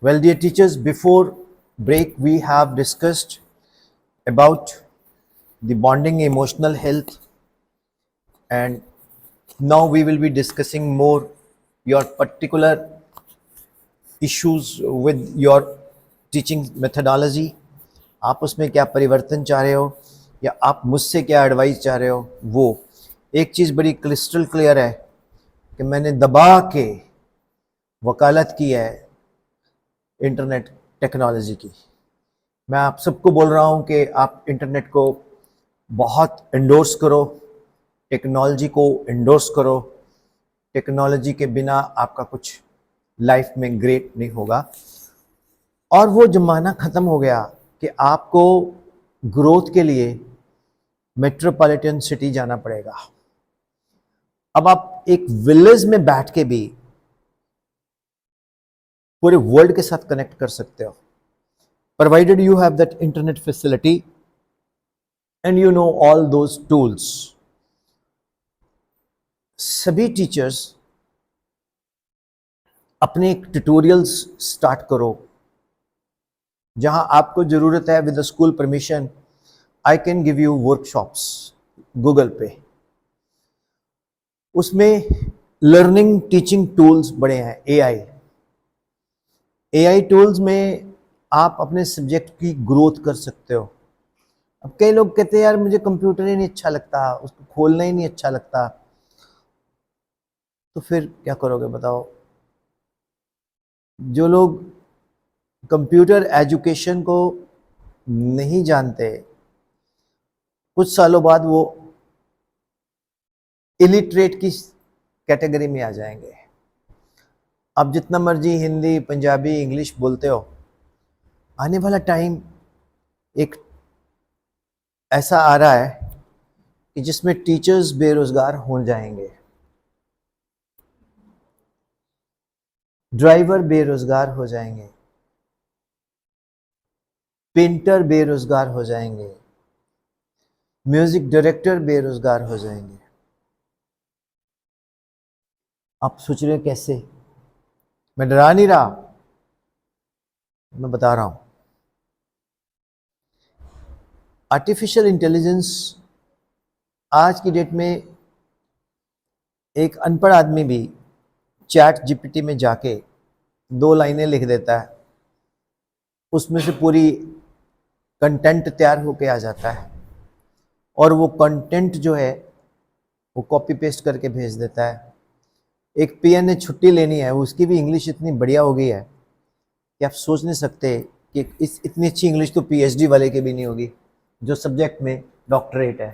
Well, dear teachers, before break, we have discussed about the bonding emotional health, and now we will be discussing more your particular issues with your teaching methodology. आप उसमें क्या परिवर्तन चाह रहे हो या आप मुझसे क्या एडवाइस चाह रहे हो। वो एक चीज़ बड़ी क्रिस्टल क्लियर है कि मैंने दबा के वकालत की है इंटरनेट टेक्नोलॉजी की। मैं आप सबको बोल रहा हूँ कि आप इंटरनेट को बहुत इंडोर्स करो, टेक्नोलॉजी को इंडोर्स करो। टेक्नोलॉजी के बिना आपका कुछ लाइफ में ग्रेट नहीं होगा। और वो ज़माना ख़त्म हो गया कि आपको ग्रोथ के लिए मेट्रोपॉलिटन सिटी जाना पड़ेगा। अब आप एक विलेज में बैठ के भी पूरे वर्ल्ड के साथ कनेक्ट कर सकते हो, provided you have that internet facility and you know all those tools. सभी टीचर्स अपने ट्यूटोरियल्स स्टार्ट करो जहां आपको जरूरत है। With the school permission I can give you workshops Google पे। उसमें लर्निंग टीचिंग टूल्स बड़े हैं। एआई टूल्स में आप अपने सब्जेक्ट की ग्रोथ कर सकते हो। अब कई लोग कहते हैं यार मुझे कंप्यूटर ही नहीं अच्छा लगता, उसको खोलना ही नहीं अच्छा लगता, तो फिर क्या करोगे बताओ। जो लोग कंप्यूटर एजुकेशन को नहीं जानते, कुछ सालों बाद वो इलिटरेट की कैटेगरी में आ जाएंगे। आप जितना मर्जी हिंदी पंजाबी इंग्लिश बोलते हो, आने वाला टाइम एक ऐसा आ रहा है कि जिसमें टीचर्स बेरोजगार हो जाएंगे, ड्राइवर बेरोजगार हो जाएंगे, पेंटर बेरोजगार हो जाएंगे, म्यूजिक डायरेक्टर बेरोजगार हो जाएंगे। आप सोच रहे हो कैसे? मैं डरा नहीं रहा, मैं बता रहा हूं। आर्टिफिशियल इंटेलिजेंस आज की डेट में एक अनपढ़ आदमी भी चैट जीपीटी में जाके 2 लाइनें लिख देता है, उसमें से पूरी कंटेंट तैयार होके आ जाता है, और वो कंटेंट जो है वो कॉपी पेस्ट करके भेज देता है। एक पीएन ने छुट्टी लेनी है, उसकी भी इंग्लिश इतनी बढ़िया हो गई है कि आप सोच नहीं सकते कि इस इतनी अच्छी इंग्लिश तो पीएचडी वाले के भी नहीं होगी जो सब्जेक्ट में डॉक्टरेट है।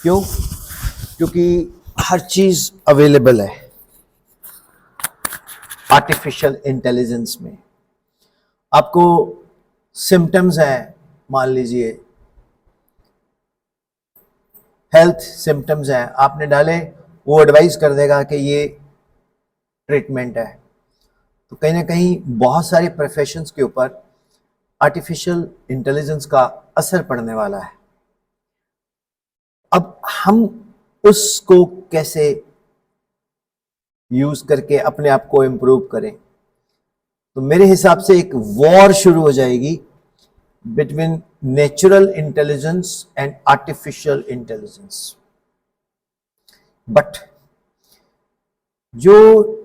क्यों? क्योंकि हर चीज़ अवेलेबल है आर्टिफिशियल इंटेलिजेंस में। आपको सिम्टम्स हैं, मान लीजिए हेल्थ सिम्टम्स हैं, आपने डाले, वो एडवाइस कर देगा कि ये ट्रीटमेंट है। तो कहीं ना कहीं बहुत सारे प्रोफेशंस के ऊपर आर्टिफिशियल इंटेलिजेंस का असर पड़ने वाला है। अब हम उसको कैसे यूज करके अपने आप को इम्प्रूव करें? तो मेरे हिसाब से एक वॉर शुरू हो जाएगी between natural intelligence and artificial intelligence. But जो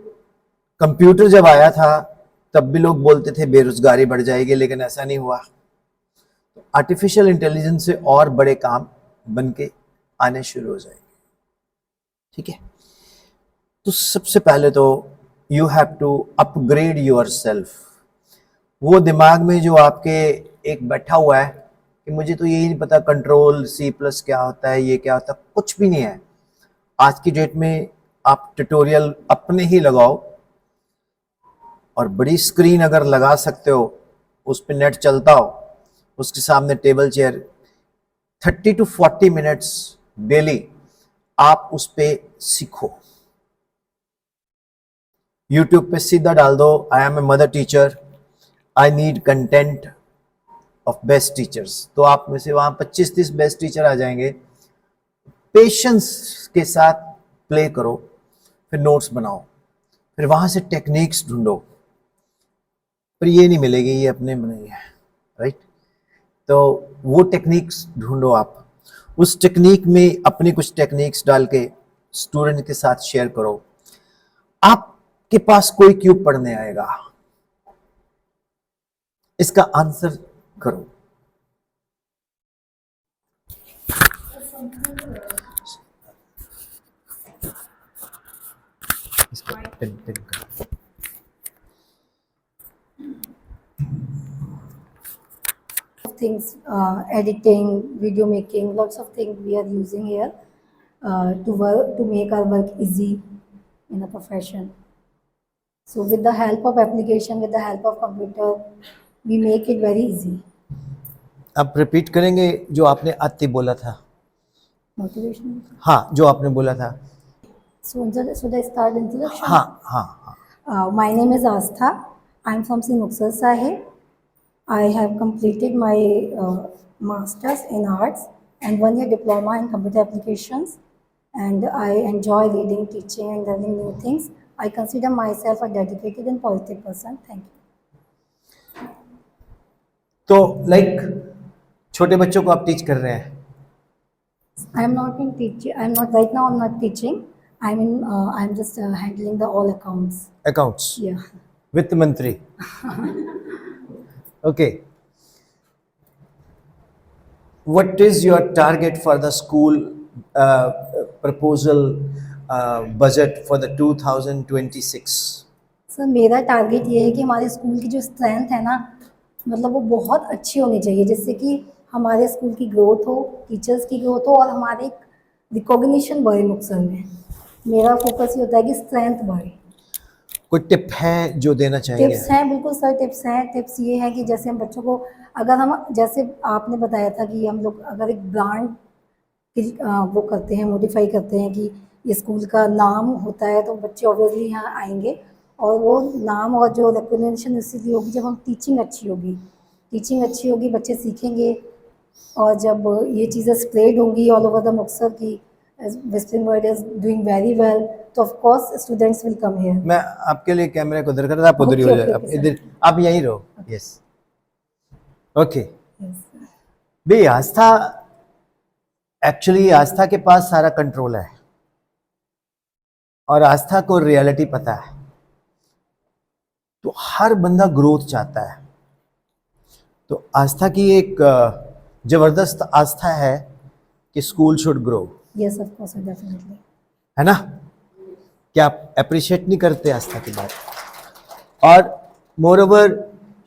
कंप्यूटर जब आया था तब भी लोग बोलते थे बेरोजगारी बढ़ जाएगी, लेकिन ऐसा नहीं हुआ। आर्टिफिशियल इंटेलिजेंस से और बड़े काम बन के आने शुरू हो जाएंगे। ठीक है, तो सबसे पहले तो you have to upgrade yourself. वो दिमाग में जो आपके एक बैठा हुआ है कि मुझे तो यही नहीं पता कंट्रोल सी प्लस क्या होता है, ये क्या होता है, कुछ भी नहीं है। आज की डेट में आप ट्यूटोरियल अपने ही लगाओ, और बड़ी स्क्रीन अगर लगा सकते हो, उस पर नेट चलता हो, उसके सामने table chair, 30 to 40 minutes daily आप उस पर सीखो। यूट्यूब पे सीधा डाल दो, I am a mother teacher, I need content of best teachers, तो आप में से वहां 25-30 बेस्ट टीचर आ जाएंगे। पेशेंस के साथ प्ले करो, फिर नोट्स बनाओ, फिर वहां से टेक्निक्स ढूंढो, पर ये नहीं मिलेगी, ये अपने में नहीं है, राइट? तो वो टेक्निक्स ढूंढो आप, उस टेक्निक में अपनी कुछ टेक्निक्स डाल के स्टूडेंट के साथ शेयर करो। आपके पास कोई क्यों पढ़ने आएगा, इसका आंसर करो। इसका पेन करो। Things, editing, video making, lots of things we are using here to make our work easy in a profession. So with the help of application, with the help of computer, we make it very easy. आप repeat करेंगे जो आपने आते बोला था? Motivation. हाँ, जो आपने बोला था। So should I start introduction? हाँ हाँ हाँ। My name is Astha. I'm from St. Muxar Sahib. I have completed my master's in arts and 1-year diploma in computer applications, and I enjoy reading, teaching and learning new things. I consider myself a dedicated and positive person. Thank you. तो like छोटे बच्चों को आप teach कर रहे हैं? I am not in teaching. I am not right now. I'm not teaching. I'm just handling the all accounts. Accounts, Yeah. वित्त मंत्री। Okay. What is your target for the school proposal budget for the 2026? Sir मेरा target ये है कि हमारे school की जो strength है ना, मतलब वो बहुत अच्छी होनी चाहिए, जिससे कि हमारे स्कूल की ग्रोथ हो, टीचर्स की ग्रोथ हो और हमारे रिकॉग्निशन बढ़े मुक्तसर में। मेरा फोकस ये होता है कि स्ट्रेंथ बढ़े। कोई टिप है जो देना चाहेंगे? टिप्स हैं, बिल्कुल सर, टिप्स हैं। टिप्स ये है कि जैसे हम बच्चों को, अगर हम, जैसे आपने बताया था कि हम लोग अगर एक ब्रांड वो करते हैं, मॉडिफाई करते हैं कि ये स्कूल का नाम होता है, तो बच्चे ऑब्वियसली यहाँ आएंगे और वो नाम और जो रिकॉग्निशन इसलिए होगी जब हम टीचिंग अच्छी होगी। टीचिंग अच्छी होगी, बच्चे सीखेंगे, और जब ये चीज़ें स्प्रेड होंगी ऑल ओवर द मुक्तसर की western world is doing very well, तो of course students will come here. मैं आपके लिए कैमरे को उधर कर रहा, आप उधर ही हो जाए, आप इधर, आप यहीं रहो। Yes, okay. भाई आस्था, एक्चुअली आस्था के पास सारा कंट्रोल है और आस्था को रियलिटी पता है। तो हर बंदा ग्रोथ चाहता है, तो आस्था की एक जबरदस्त आस्था है कि school should grow. Yes of course, definitely, है ना? क्या आप अप्रिशिएट नहीं करते आस्था की बात? और more over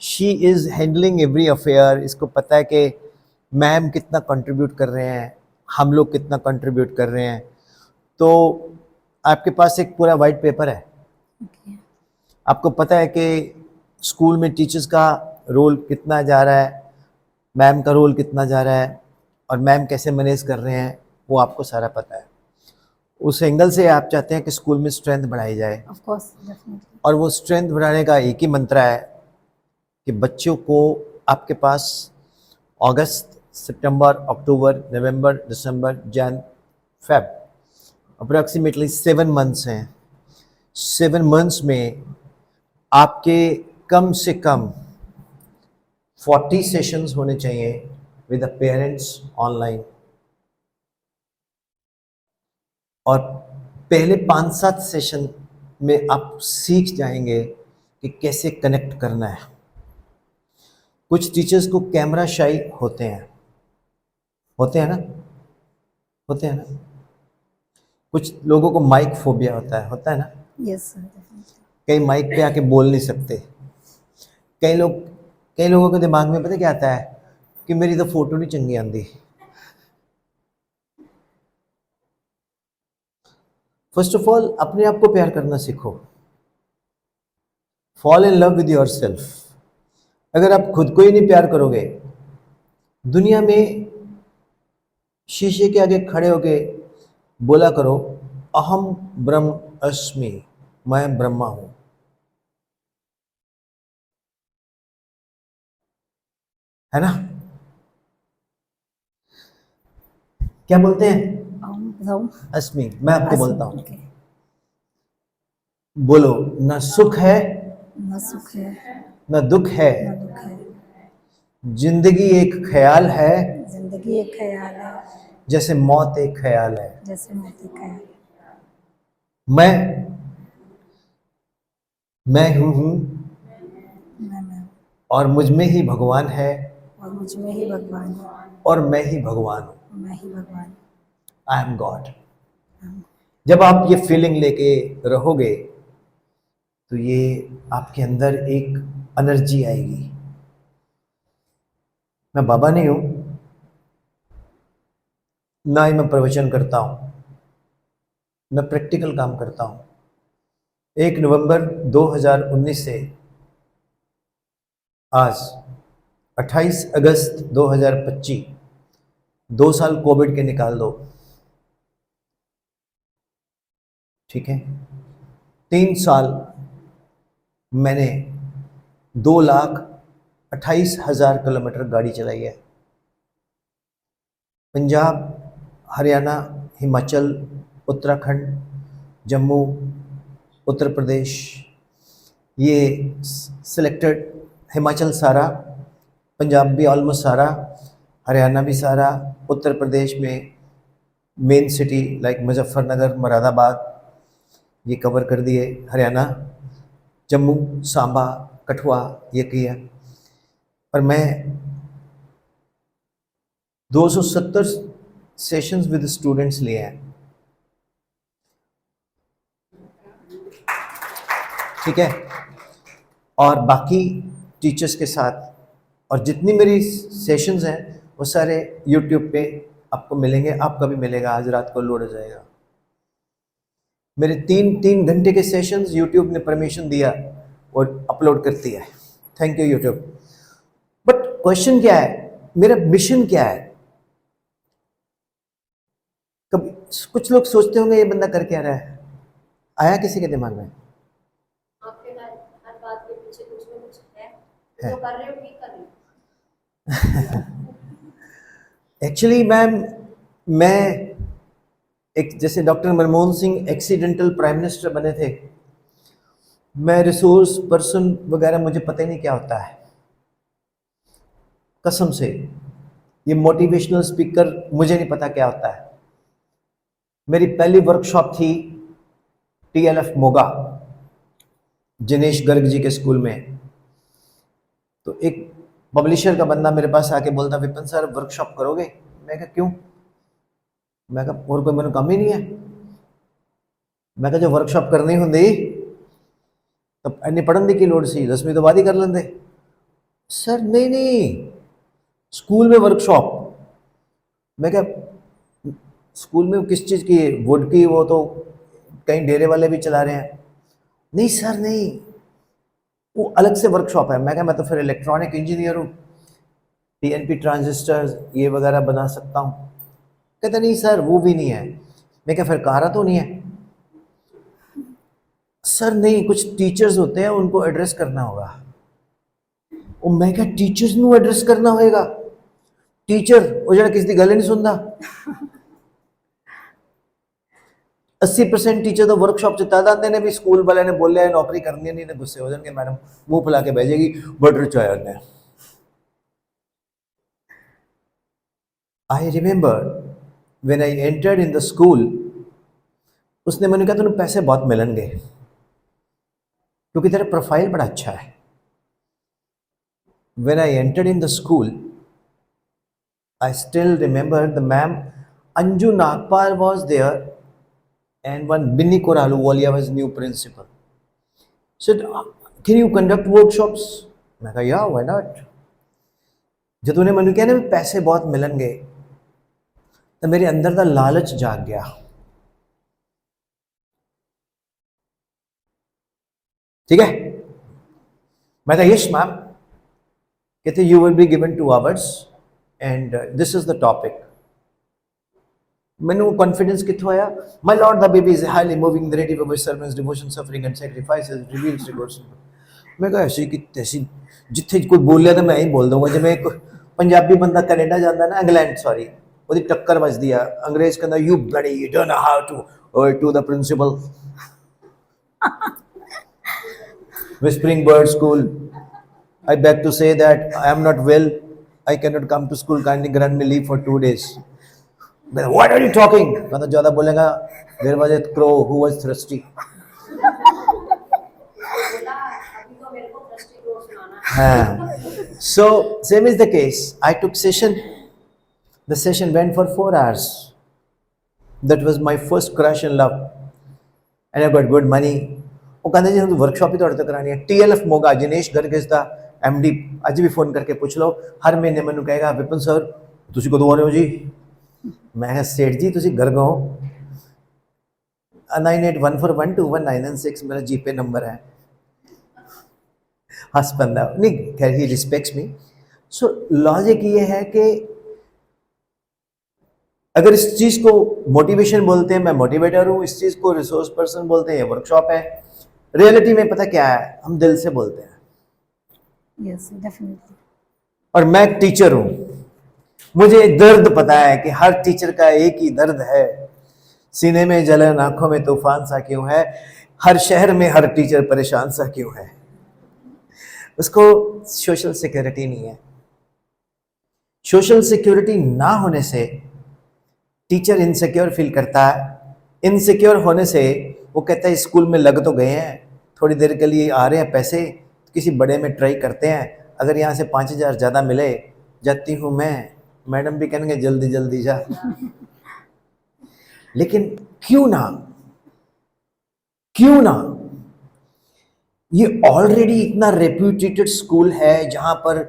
she is handling every affair. इसको पता है कि मैम कितना कंट्रीब्यूट कर रहे हैं, हम लोग कितना कंट्रीब्यूट कर रहे हैं। तो आपके पास एक पूरा वाइट पेपर है। आपको पता है कि स्कूल में टीचर्स का रोल कितना जा रहा है, मैम का रोल कितना जा रहा है, और मैम कैसे मैनेज कर रहे हैं, वो आपको सारा पता है। उस एंगल से आप चाहते हैं कि स्कूल में स्ट्रेंथ बढ़ाई जाए। Of course, definitely. और वो स्ट्रेंथ बढ़ाने का एक ही मंत्र है कि बच्चों को आपके पास अगस्त, सितंबर, अक्टूबर, नवंबर, दिसंबर, जन, फेब, अप्रॉक्सीमेटली 7 मंथ्स हैं। 7 मंथ्स में आपके कम से कम 40 सेशंस होने चाहिए विद द पेरेंट्स ऑनलाइन, और पहले 5-7 सेशन में आप सीख जाएंगे कि कैसे कनेक्ट करना है। कुछ टीचर्स को कैमरा शाई होते हैं ना, होते हैं ना। कुछ लोगों को माइक फोबिया होता है ना। Yes sir, definitely. कई माइक पे आके बोल नहीं सकते। कई लोगों के दिमाग में पता क्या आता है कि मेरी तो फोटो नहीं चंगी आती। फर्स्ट ऑफ ऑल अपने आप को प्यार करना सीखो। Fall in love with yourself. अगर आप खुद को ही नहीं प्यार करोगे, दुनिया में शीशे के आगे खड़े होके बोला करो, अहम ब्रह्म अस्मि, मैं ब्रह्मा हूं। है ना? क्या बोलते हैं? अस्मि। मैं आपको बोलता हूं, Okay. बोलो, ना सुख है न सुख है न दुख है, न दुख है, जिंदगी एक ख्याल है, जिंदगी एक ख्याल है, जैसे मौत एक ख्याल है। जैसे मौत एक ख्याल। मैं हूँ मैं और मुझ में ही भगवान है, और मुझ में ही भगवान है, और मैं ही भगवान हूँ। मैं ही भगवान आई एम गॉड। हूँ। जब आप ये फीलिंग लेके रहोगे तो ये आपके अंदर एक एनर्जी आएगी। मैं बाबा नहीं हूं, ना ही मैं प्रवचन करता हूं, मैं प्रैक्टिकल काम करता हूं। 1 नवंबर 2019 से आज 28 अगस्त 2025, 2 साल कोविड के निकाल दो, ठीक है। 3 साल मैंने 2,28,000 किलोमीटर गाड़ी चलाई है। पंजाब, हरियाणा, हिमाचल, उत्तराखंड, जम्मू, उत्तर प्रदेश, ये सिलेक्टेड, हिमाचल सारा, पंजाब भी ऑलमोस्ट सारा, हरियाणा भी सारा, उत्तर प्रदेश में main city like Muzaffarnagar, Moradabad ये कवर कर दिए, हरियाणा, जम्मू, सांबा, कठुआ ये किया। और मैं 270 सेशंस विद स्टूडेंट्स लिए हैं, ठीक है। और बाकी टीचर्स के साथ, और जितनी मेरी सेशंस हैं वो सारे यूट्यूब पे आपको मिलेंगे, आपका भी मिलेगा, आज रात को लोड हो जाएगा। मेरे 3 घंटे के सेशंस यूट्यूब ने परमिशन दिया और अपलोड कर दिया है। Thank you YouTube. But question क्या है, मेरा मिशन क्या है? कभी कुछ लोग सोचते होंगे ये बंदा कर क्या रहा है, आया किसी के दिमाग में? आपके हर बात के पीछे कुछ ना कुछ है। जो कर रहे हो ठीक कर रहे हो। एक्चुअली मैम, मैं एक, जैसे doctor Manmohan Singh accidental prime minister बने थे, मैं रिसोर्स पर्सन वगैरह मुझे पता ही नहीं क्या होता है, कसम से। ये मोटिवेशनल स्पीकर मुझे नहीं पता क्या होता है। मेरी पहली वर्कशॉप थी TLF मोगा, जिनेश गर्ग जी के स्कूल में। तो एक पब्लिशर का बंदा मेरे पास आके बोलता, विपिन सर वर्कशॉप करोगे? मैं कहा क्यों? मैं कहा और कोई मेरे काम ही नहीं है। मैं कहा जो वर्कशॉप करनी होंगी तब इन्नी पढ़न की लोड़ सी, 10वीं तो बाद ही कर लेंगे। सर नहीं नहीं, स्कूल में वर्कशॉप। मैं क्या स्कूल में किस चीज़ की? वुड की, वो तो कहीं डेरे वाले भी चला रहे हैं। नहीं सर नहीं, वो अलग से वर्कशॉप है। मैं क्या, मैं तो फिर इलेक्ट्रॉनिक इंजीनियर हूँ, TNP ट्रांजिस्टर्स ये वगैरह बना सकता हूँ। कहते नहीं सर वो भी नहीं है। मैं क्या फिर कारा तो नहीं है? सर नहीं, कुछ टीचर्स होते हैं उनको एड्रेस करना होगा। और मैं क्या टीचर्स ਨੂੰ एड्रेस करना होएगा? टीचर वो जरा किसी की गल नहीं सुनता। 80% टीचर तो वर्कशॉप च तद आते ने भी स्कूल वाले ने बोलिया नौकरी करनी नहीं, गुस्से हो जाएंगे, मैडम मुंह फुला के भेजेगी बटर चाय ने। I remember when I entered in the school, उसने मैंने कहा तुम्हें पैसे बहुत मिलेंगे क्योंकि तेरा प्रोफाइल बड़ा अच्छा है। When I entered in the school, I still remember the ma'am Anju Nagpal was there, and one Binni Koraluwalia was new principal. Said, can you conduct workshops? मैं कहा yeah, why not? जब तूने मैंने कहा ना पैसे बहुत मिलेंगे तो मेरे अंदर का लालच जाग गया। ठीक है, मैं कहा यस मैम। कहते you will be given 2 hours and this is the topic. मैंने वो कॉन्फिडेंस कितों आया? My lord, the baby is highly moving, the narrative of his servants, devotion, suffering and sacrifices reveals regards. मैं कहा ऐसी कि तैसी जिथे कोई बोलिया तो मैं ही बोल दूंगा। जब एक पंजाबी बंदा कनेडा जाता ना, इंग्लैंड सॉरी, ਉਹਦੀ टक्कर ਵੱਜਦੀ ਆ, अंग्रेज कहता you bloody you don't know how to, or to the principal। Whispering Bird School. I beg to say that I am not well. I cannot come to school. Kindly grant me leave for 2 days. But what are you talking? मतलब ज़्यादा बोलेगा. There was a crow who was thirsty. बोला अभी तो मेरे को दृष्टि को सुनाना है। So same is the case. I took session. The session went for 4 hours. That was my first crush in love. And I got good money. ਉਹ ਕਹਿੰਦੇ ਜੀ ਹੁਣ ਵਰਕਸ਼ਾਪ ਹੀ ਤੁਹਾਡੇ ਤੋਂ ਕਰਾਣੀ ਹੈ। TLF ਮੋਗਾ ਜਿਨੇਸ਼ ਗਰਗ ਇਸ ਦਾ MD ਅੱਜ ਵੀ ਫੋਨ ਕਰਕੇ ਪੁੱਛ ਲਓ, ਹਰ ਮਹੀਨੇ ਮੈਨੂੰ ਕਹੇਗਾ ਵਿਪਨ ਸਰ ਤੁਸੀਂ ਕਦੋਂ ਆ ਰਹੇ ਹੋ ਜੀ? ਮੈਂ ਕਿਹਾ ਸੇਠ ਜੀ ਤੁਸੀਂ ਗਰਗ ਹੋ। 9814121996 मेरा GPay नंबर है। हंस बंदा नहीं, खैर he respects me. So logic ये है कि अगर इस चीज को मोटिवेशन बोलते हैं, मैं मोटिवेटर हूँ, इस चीज को रिसोर्स पर्सन बोलते हैं, ये वर्कशॉप है। रियलिटी में पता क्या है, हम दिल से बोलते हैं। Yes definitely. और मैं एक टीचर हूं, मुझे दर्द पता है कि हर टीचर का एक ही दर्द है। सीने में जलन, आंखों में तूफान सा क्यों है, हर शहर में हर टीचर परेशान सा क्यों है। उसको सोशल सिक्योरिटी नहीं है। सोशल सिक्योरिटी ना होने से टीचर इनसिक्योर फील करता है। इनसिक्योर होने से वो कहता है स्कूल में लग तो गए हैं, थोड़ी देर के लिए आ रहे हैं पैसे, किसी बड़े में ट्राई करते हैं, अगर यहाँ से 5,000 ज़्यादा मिले जाती हूँ मैं, मैडम भी कहेंगे जल्दी जल्दी जा। लेकिन क्यों ना, क्यों ना, ये ऑलरेडी इतना रेप्यूटेड स्कूल है जहां पर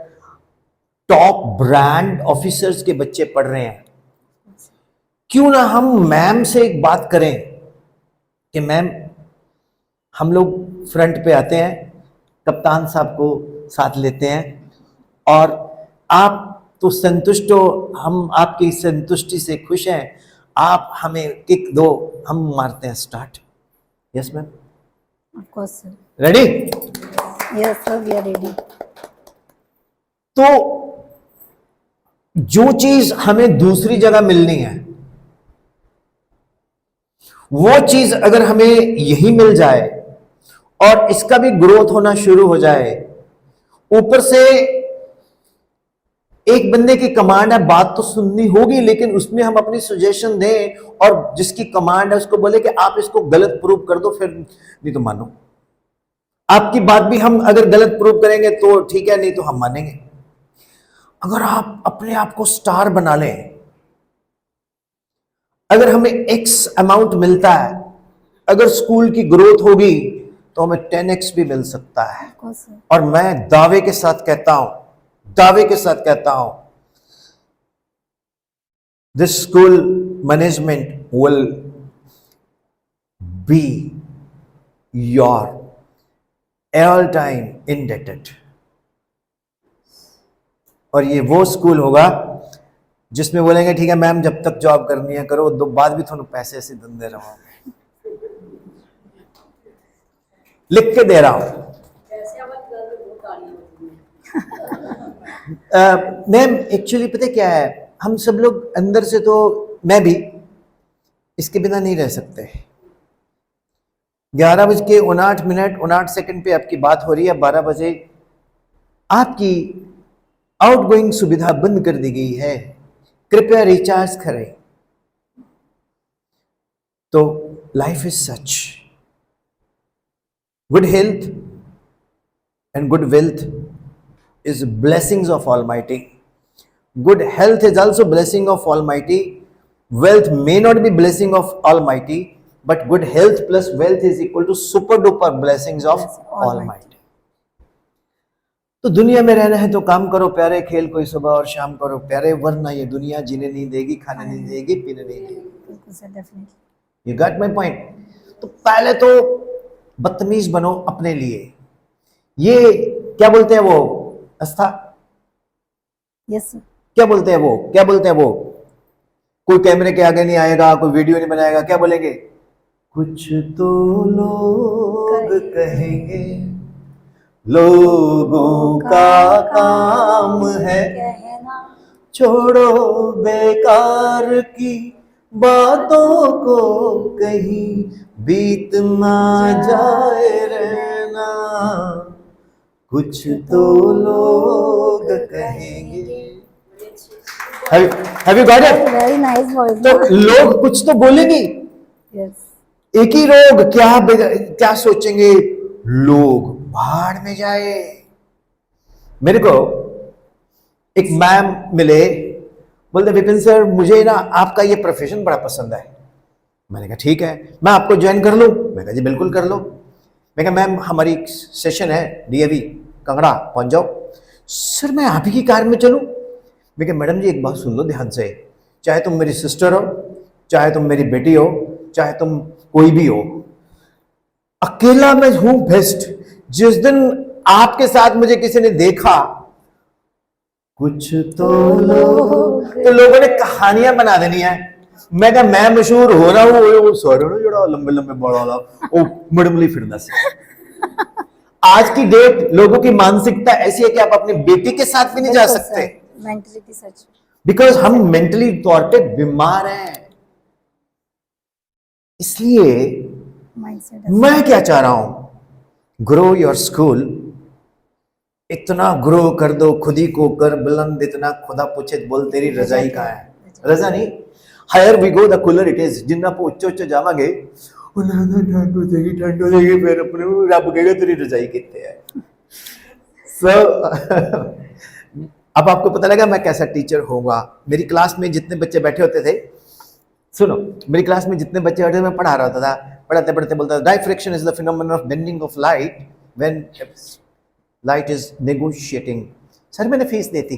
टॉप ब्रांड ऑफिसर्स के बच्चे पढ़ रहे हैं। क्यों ना हम मैम से एक बात करें कि मैम हम लोग फ्रंट पे आते हैं, कप्तान साहब को साथ लेते हैं और आप तो संतुष्ट हो, हम आपकी संतुष्टि से खुश हैं, आप हमें किक दो, हम मारते हैं start. Yes ma'am, of course sir. Ready? Yes sir, we are ready. तो जो चीज हमें दूसरी जगह मिलनी है, वो चीज अगर हमें यही मिल जाए और इसका भी ग्रोथ होना शुरू हो जाए, ऊपर से एक बंदे की कमांड है, बात तो सुननी होगी लेकिन उसमें हम अपनी सजेशन दें और जिसकी कमांड है उसको बोले कि आप इसको गलत प्रूव कर दो, फिर नहीं तो मानो। आपकी बात भी हम अगर गलत प्रूव करेंगे तो ठीक है, नहीं तो हम मानेंगे। अगर आप अपने आप को स्टार बना लें, अगर हमें एक्स अमाउंट मिलता है, अगर स्कूल की ग्रोथ होगी तो हमें 10x भी मिल सकता है। Of course sir. और मैं दावे के साथ कहता हूं, this school management will be your all time indebted. और ये वो स्कूल होगा जिसमें बोलेंगे ठीक है मैम जब तक जॉब करनी है करो, दो बाद भी थोड़ा पैसे ऐसे धंधे रहोगे। लिख के दे रहा हूं। ऐसे आवाज कर रहे बहुत तालियां बज रही हैं। मैम एक्चुअली पता क्या है, हम सब लोग अंदर से तो, मैं भी इसके बिना नहीं रह सकते। 11:59 पे आपकी बात हो रही है, 12 बजे आपकी आउटगोइंग सुविधा बंद कर दी गई है, कृपया रिचार्ज करें। तो life is such, good health and good wealth is blessings of Almighty. Good health is also blessing of Almighty. Wealth may not be blessing of Almighty, but good health plus wealth is equal to super duper blessings of Almighty. तो दुनिया में रहना है तो काम करो प्यारे, खेल कोई सुबह और शाम करो प्यारे, वरना ये दुनिया जीने नहीं देगी, खाने नहीं देगी, पीने नहीं देगी। बिल्कुल sir, definitely. You got my point? तो पहले तो बदतमीज बनो अपने लिए। ये क्या बोलते हैं वो अस्था, यस सर। क्या बोलते हैं वो, कोई कैमरे के आगे नहीं आएगा, कोई वीडियो नहीं बनाएगा, क्या बोलेंगे? कुछ तो लोग कहेंगे, लोगों का काम है कहना, छोड़ो बेकार की बातों को, कहीं बीत ना जाए रहना कुछ तो लोग कहेंगे। Have you got it? Very nice voice तो लोग कुछ तो बोलेंगे। यस एक ही रोग, क्या सोचेंगे लोग, भाड़ में जाए। मेरे को एक मैम मिले, बोलते विपिन सर मुझे ना आपका ये प्रोफेशन बड़ा पसंद है। मैंने कहा ठीक है, मैं आपको ज्वाइन कर लूं? मैं कहा जी बिल्कुल कर लो। मैं कहा मैम हमारी सेशन है डीएवी कंगड़ा, पहुंच जाओ। सर मैं आप ही की कार में चलूं? मैं कहा मैडम जी एक बात सुन लो ध्यान से, चाहे तुम मेरी सिस्टर हो, चाहे तुम मेरी बेटी हो, चाहे तुम कोई भी हो, अकेला मैं हूं बेस्ट। जिस दिन आपके साथ मुझे किसी ने देखा, कुछ तो लोगों ने कहानियां बना देनी है। मैं कहा मैं मशहूर हो रहा हूं, सारे ना जड़ा लंबे लंबे बाल वाला ओ मड़मली फिरना से। आज की डेट लोगों की मानसिकता ऐसी है कि आप अपनी बेटी के साथ भी नहीं जा सकते, मेंटलिटी सच बिकॉज हम मेंटली तौर पे बीमार हैं। इसलिए माइंडसेट मैं क्या चाह रहा हूं, ग्रो योर स्कूल, इतना ग्रो कर दो खुद ही को कर बुलंद, इतना खुदा पूछे बोल तेरी रजाई कहाँ है। रजा नहीं, higher we go the cooler it is. जिन्ना आप उच्च उच्च जावांगे ठंड हो जाएगी, फिर अपने रब कहेगा तेरी रजाई कितने है। सो अब आपको पता लगा मैं कैसा टीचर होऊंगा। मेरी क्लास में जितने बच्चे बैठे होते थे, सुनो, मेरी क्लास में जितने बच्चे बैठे थे मैं पढ़ा रहा होता था, पढ़ाते पढ़ते बोलता था diffraction is the phenomenon of bending of light when light is negotiating. Sir मैंने फीस दी थी।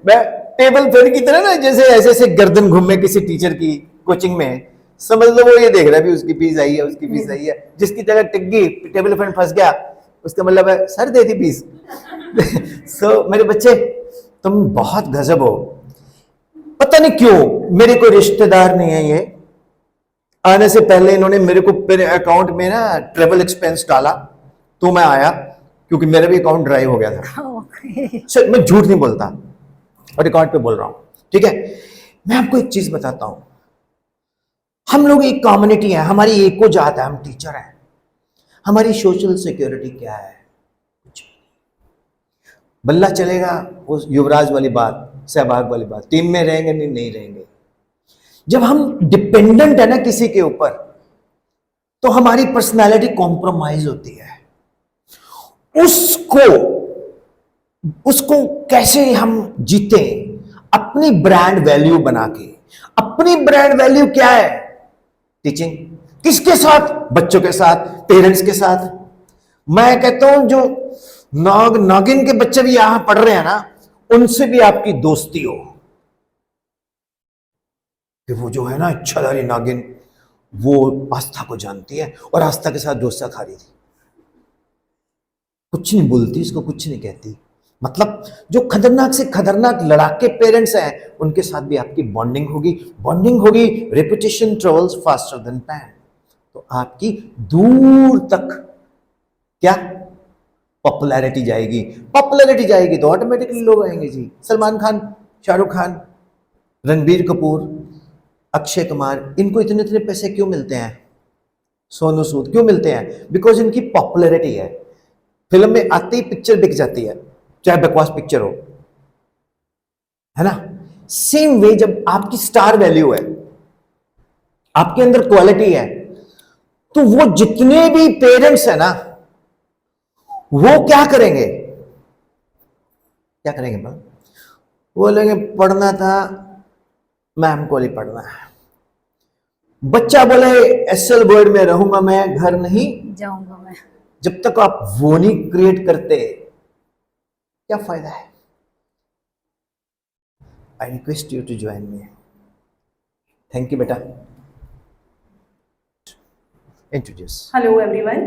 मैं टेबल फैन की तरह ना, जैसे ऐसे ऐसे गर्दन घूमे किसी टीचर की कोचिंग में, समझ लो वो ये देख रहा है भी उसकी फीस आई है, उसकी फीस आई है। जिसकी जगह टिक गई, टेबल फैन फंस गया, उसका मतलब है सर दे दी फीस। सो मेरे बच्चे तुम बहुत गजब हो। पता नहीं क्यों मेरे कोई रिश्तेदार नहीं है, ये आने से पहले इन्होंने मेरे को मेरे अकाउंट में ना ट्रेवल एक्सपेंस डाला, तो मैं आया, क्योंकि मेरा भी अकाउंट ड्राइव हो गया था। सर मैं झूठ नहीं बोलता और रिकॉर्ड पे बोल रहा हूं, ठीक है। मैं आपको एक चीज बताता हूं, हम लोग एक कम्युनिटी है, हमारी एको जात है, हम टीचर हैं। हमारी सोशल सिक्योरिटी क्या है? कुछ बल्ला चलेगा, वो युवराज वाली बात, सहवाग वाली बात, टीम में रहेंगे नहीं रहेंगे। जब हम डिपेंडेंट है ना किसी के ऊपर, तो हमारी पर्सनालिटी कॉम्प्रोमाइज होती है। उसको कैसे हम जीते? अपनी ब्रांड वैल्यू बना के। अपनी ब्रांड वैल्यू क्या है? टीचिंग। किसके साथ? बच्चों के साथ, पेरेंट्स के साथ। मैं कहता हूं जो नागिन के बच्चे भी यहां पढ़ रहे हैं ना, उनसे भी आपकी दोस्ती हो, कि वो जो है ना इच्छाधारी नागिन, वो आस्था को जानती है और आस्था के साथ डोसा खा रही थी, कुछ नहीं बोलती, इसको कुछ नहीं कहती। मतलब जो खतरनाक से खतरनाक लड़ाके पेरेंट्स हैं, उनके साथ भी आपकी बॉन्डिंग होगी। Reputation travels faster than pan. तो आपकी दूर तक क्या पॉपुलैरिटी जाएगी तो ऑटोमेटिकली लोग आएंगे जी। सलमान खान, शाहरुख खान, रणबीर कपूर, अक्षय कुमार, इनको इतने इतने पैसे क्यों मिलते हैं? सोनू सूद क्यों मिलते हैं? बिकॉज इनकी पॉपुलैरिटी है। फिल्म में आते ही पिक्चर बिक जाती है, चाहे बकवास पिक्चर हो, है ना। सेम वे जब आपकी स्टार वैल्यू है, आपके अंदर क्वालिटी है, तो वो जितने भी पेरेंट्स है ना, वो क्या करेंगे? मैम बोलेंगे पढ़ना था मैम को, नहीं पढ़ना है। बच्चा बोले एसएल वर्ड में रहूंगा मैं, घर नहीं जाऊंगा मैं। जब तक आप वो नहीं क्रिएट करते, क्या फायदा है? I request you to join me. Thank you बेटा। Introduce. Hello everyone,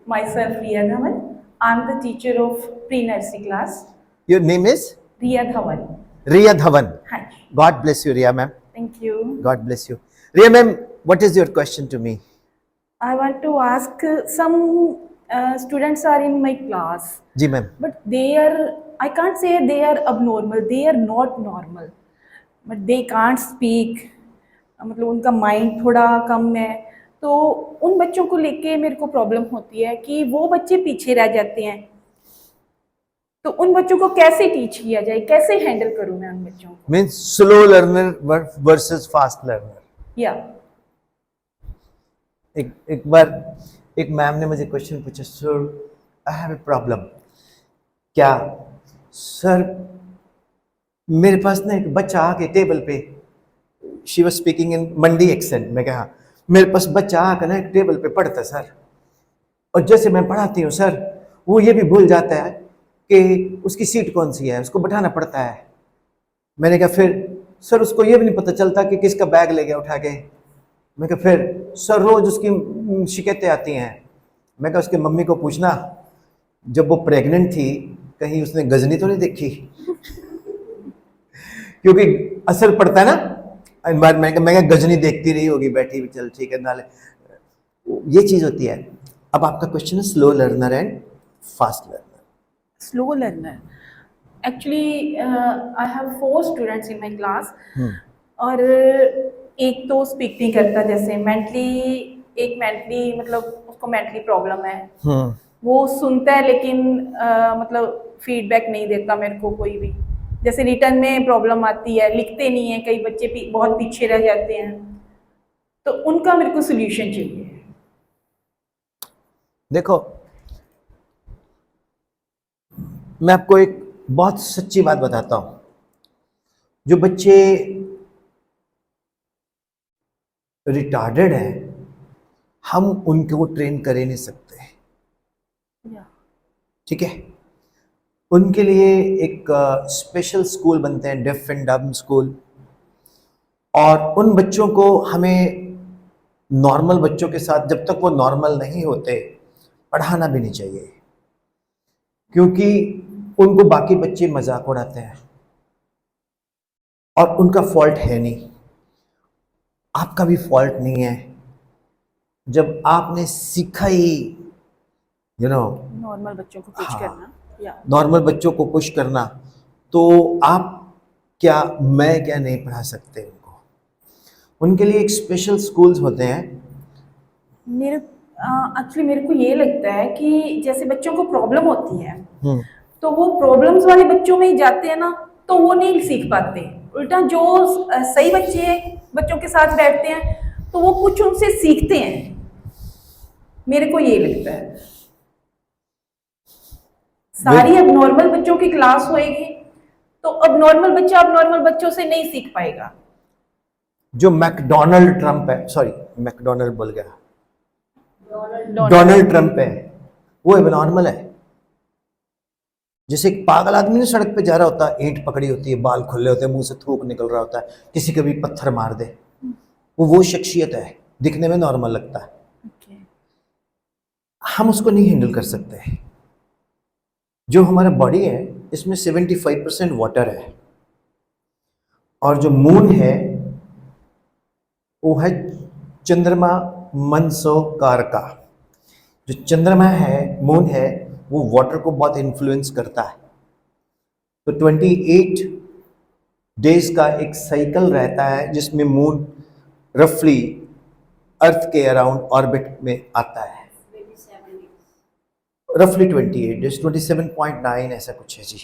myself Riya Dhawan. I'm the teacher of pre-nursery class. Your name is Riya Dhawan. Riya Dhawan. Hi. God bless you Riya ma'am, Thank you. God bless you. Riya ma'am, what is your question to me? I want to ask some students are in my class, जी ma'am. but I can't say they are abnormal, they are not normal, but they can't speak. मतलब उनका mind थोड़ा कम है, तो उन बच्चों को लेके मेरे को प्रॉब्लम होती है कि वो बच्चे पीछे रह जाते हैं, तो उन बच्चों को कैसे टीच किया जाए, कैसे हैंडल करूं मैं उन बच्चों को। Means slow learner versus fast learner. या एक बार एक मैम ने मुझे क्वेश्चन पूछा, sir I have a problem. क्या? सर मेरे पास ना एक बच्चा आके टेबल पे, she was speaking in Mandi accent, मैं कहा मेरे पास बच्चा आकर ना एक टेबल पे पढ़ता सर, और जैसे मैं पढ़ाती हूँ सर वो ये भी भूल जाता है कि उसकी सीट कौन सी है, उसको बैठाना पड़ता है। मैंने कहा फिर? सर उसको ये भी नहीं पता चलता कि किसका बैग ले गया उठा के। मैं कहा फिर? सर रोज उसकी शिकायतें आती हैं। मैं कहा उसके मम्मी को पूछना, जब वो प्रेग्नेंट थी कहीं उसने गजनी तो नहीं देखी क्योंकि असर पड़ता है ना एनवायरमेंट का। मैं कहा गजनी देखती रही होगी बैठी हुई, चल ठीक है नाले, ये चीज होती है। अब आपका क्वेश्चन है slow learner and fast learner. Slow learner, actually I have 4 students in my class, और एक तो स्पीक नहीं करता, जैसे मेंटली मतलब उसको मेंटली प्रॉब्लम है, वो सुनता है लेकिन मतलब फीडबैक नहीं देता मेरे को कोई भी। जैसे रिटर्न में प्रॉब्लम आती है, लिखते नहीं है, कई बच्चे बहुत पीछे रह जाते हैं, तो उनका मेरे को सोल्यूशन चाहिए। देखो मैं आपको एक बहुत सच्ची बात बताता हूं, जो बच्चे रिटार्डेड हैं हम उनको ट्रेन कर ही नहीं सकते, ठीक है? उनके लिए एक स्पेशल स्कूल बनते हैं, डेफ एंड डम्ब स्कूल, और उन बच्चों को हमें नॉर्मल बच्चों के साथ जब तक वो नॉर्मल नहीं होते पढ़ाना भी नहीं चाहिए, क्योंकि उनको बाकी बच्चे मजाक उड़ाते हैं और उनका फॉल्ट है नहीं, आपका भी फॉल्ट नहीं है। जब आपने सीखा ही नॉर्मल बच्चों को पुश हाँ, करना, या नॉर्मल बच्चों को पुश करना, तो आप क्या, मैं क्या नहीं पढ़ा सकते उनको? उनके लिए एक स्पेशल स्कूल्स होते हैं। एक्चुअली मेरे को ये लगता है कि जैसे बच्चों को प्रॉब्लम होती है तो वो प्रॉब्लम्स वाले बच्चों में ही जाते हैं ना, तो वो नहीं सीख पाते। उल्टा जो सही बच्चों के साथ बैठते हैं तो वो कुछ उनसे सीखते हैं, मेरे को ये लगता है। सारी अब नॉर्मल बच्चों की क्लास होएगी तो अब नॉर्मल बच्चा अब नॉर्मल बच्चों से नहीं सीख पाएगा। जो मैकडोनाल्ड ट्रम्प है, सॉरी मैकडोनाल्ड बोल गया, डोनाल्ड ट्रम्प है, वो एबनॉर्मल है। जैसे एक पागल आदमी ना सड़क पे जा रहा होता है, ईंट पकड़ी होती है, बाल खुले होते हैं, मुंह से थूक निकल रहा होता है, किसी को भी पत्थर मार दे, वो शख्सियत है, दिखने में नॉर्मल लगता है। हम उसको नहीं हैंडल कर सकते। जो हमारा बॉडी है इसमें 75% वाटर है, और जो मून है वो है चंद्रमा मंसोकार का। जो चंद्रमा है, मून है, वो वाटर को बहुत इन्फ्लुएंस करता है। तो 28 डेज का एक साइकिल रहता है जिसमें मून रफली अर्थ के अराउंड ऑर्बिट में आता है। रफली 28 डेज, 27.9 ऐसा कुछ है जी,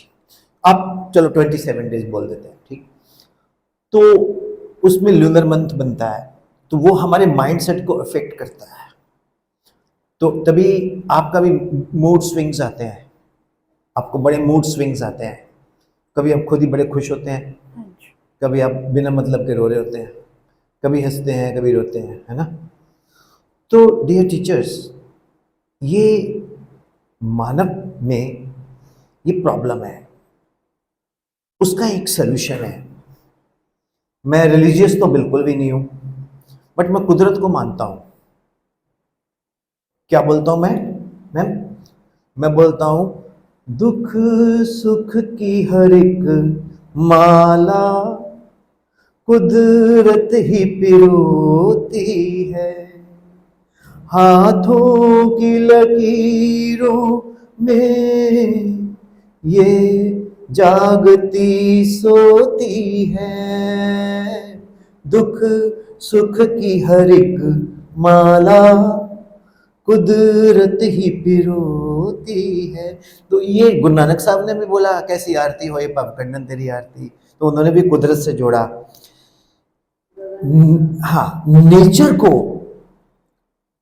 आप चलो 27 डेज बोल देते हैं, ठीक। तो उसमें लूनर मंथ बनता है, तो वो हमारे माइंडसेट को अफेक्ट करता है। तो तभी आपका भी मूड स्विंग्स आते हैं, आपको बड़े मूड स्विंग्स आते हैं। कभी आप खुद ही बड़े खुश होते हैं, कभी आप बिना मतलब के रो रहे होते हैं, कभी हंसते हैं, कभी रोते हैं, है ना। तो डियर टीचर्स, ये मानव में ये प्रॉब्लम है, उसका एक सलूशन है। मैं रिलीजियस तो बिल्कुल भी नहीं हूं, बट मैं कुदरत को मानता हूं। क्या बोलता हूं मैम? मैं बोलता हूं दुख सुख की हर एक माला कुदरत ही पिरोती है, हाथों की लकीरों में ये जागती सोती है। दुख सुख की हर एक माला कुदरत ही पिरोती है। तो ये गुरु नानक साहब ने भी बोला कैसी आरती हो ये पवकंडन तेरी आरती, तो उन्होंने भी कुदरत से जोड़ा। हाँ, नेचर को